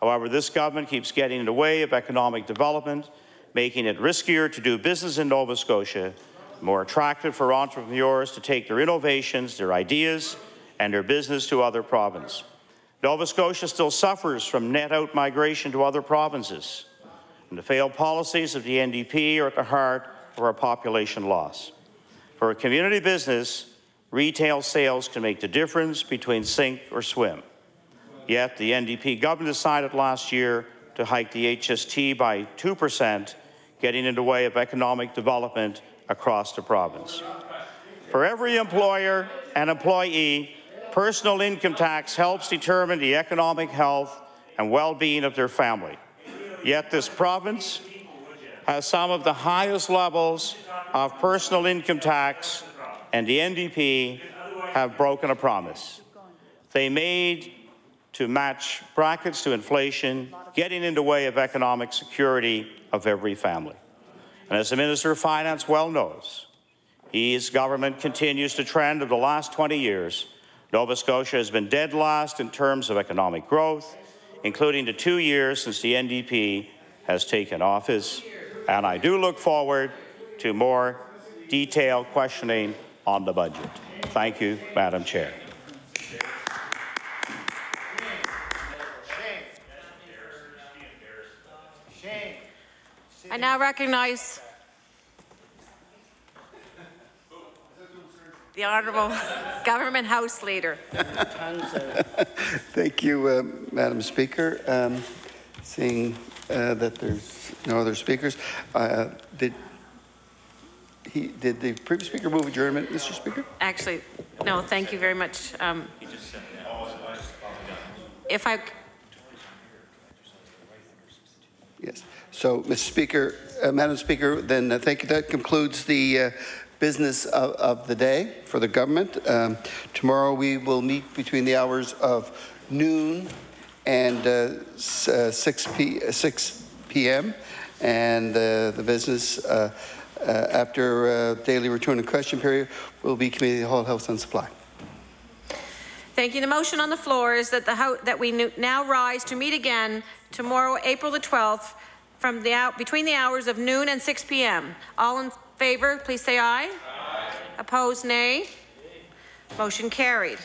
However, this government keeps getting in the way of economic development, making it riskier to do business in Nova Scotia, more attractive for entrepreneurs to take their innovations, their ideas, and their business to other provinces. Nova Scotia still suffers from net out migration to other provinces, and the failed policies of the NDP are at the heart of our population loss. For a community business, retail sales can make the difference between sink or swim. Yet the NDP government decided last year to hike the HST by 2%, getting in the way of economic development across the province. For every employer and employee, personal income tax helps determine the economic health and well-being of their family. Yet this province has some of the highest levels of personal income tax, and the NDP have broken a promise they made to match brackets to inflation, getting in the way of economic security of every family. And as the Minister of Finance well knows, his government continues to trend of the last 20 years. Nova Scotia has been dead last in terms of economic growth, including the 2 years since the NDP has taken office. And I do look forward to more detailed questioning on the budget. Thank you, Madam Chair. I now recognize the Honourable Government House Leader. Thank you, Madam Speaker. Seeing that there's no other speakers, did the previous speaker move adjournment, Mr. Speaker? Actually, no, thank you very much. If I... Yes. So, Mr. Speaker, Madam Speaker, then thank you. That concludes the business of the day for the government. Tomorrow we will meet between the hours of noon and 6 p.m. and the business after daily return and question period will be Committee of the Whole House on Supply. Thank you. The motion on the floor is that that we now rise to meet again tomorrow, April the 12th, from between the hours of noon and 6 p.m. All in favor, please say aye. Aye. Opposed, nay. Motion carried.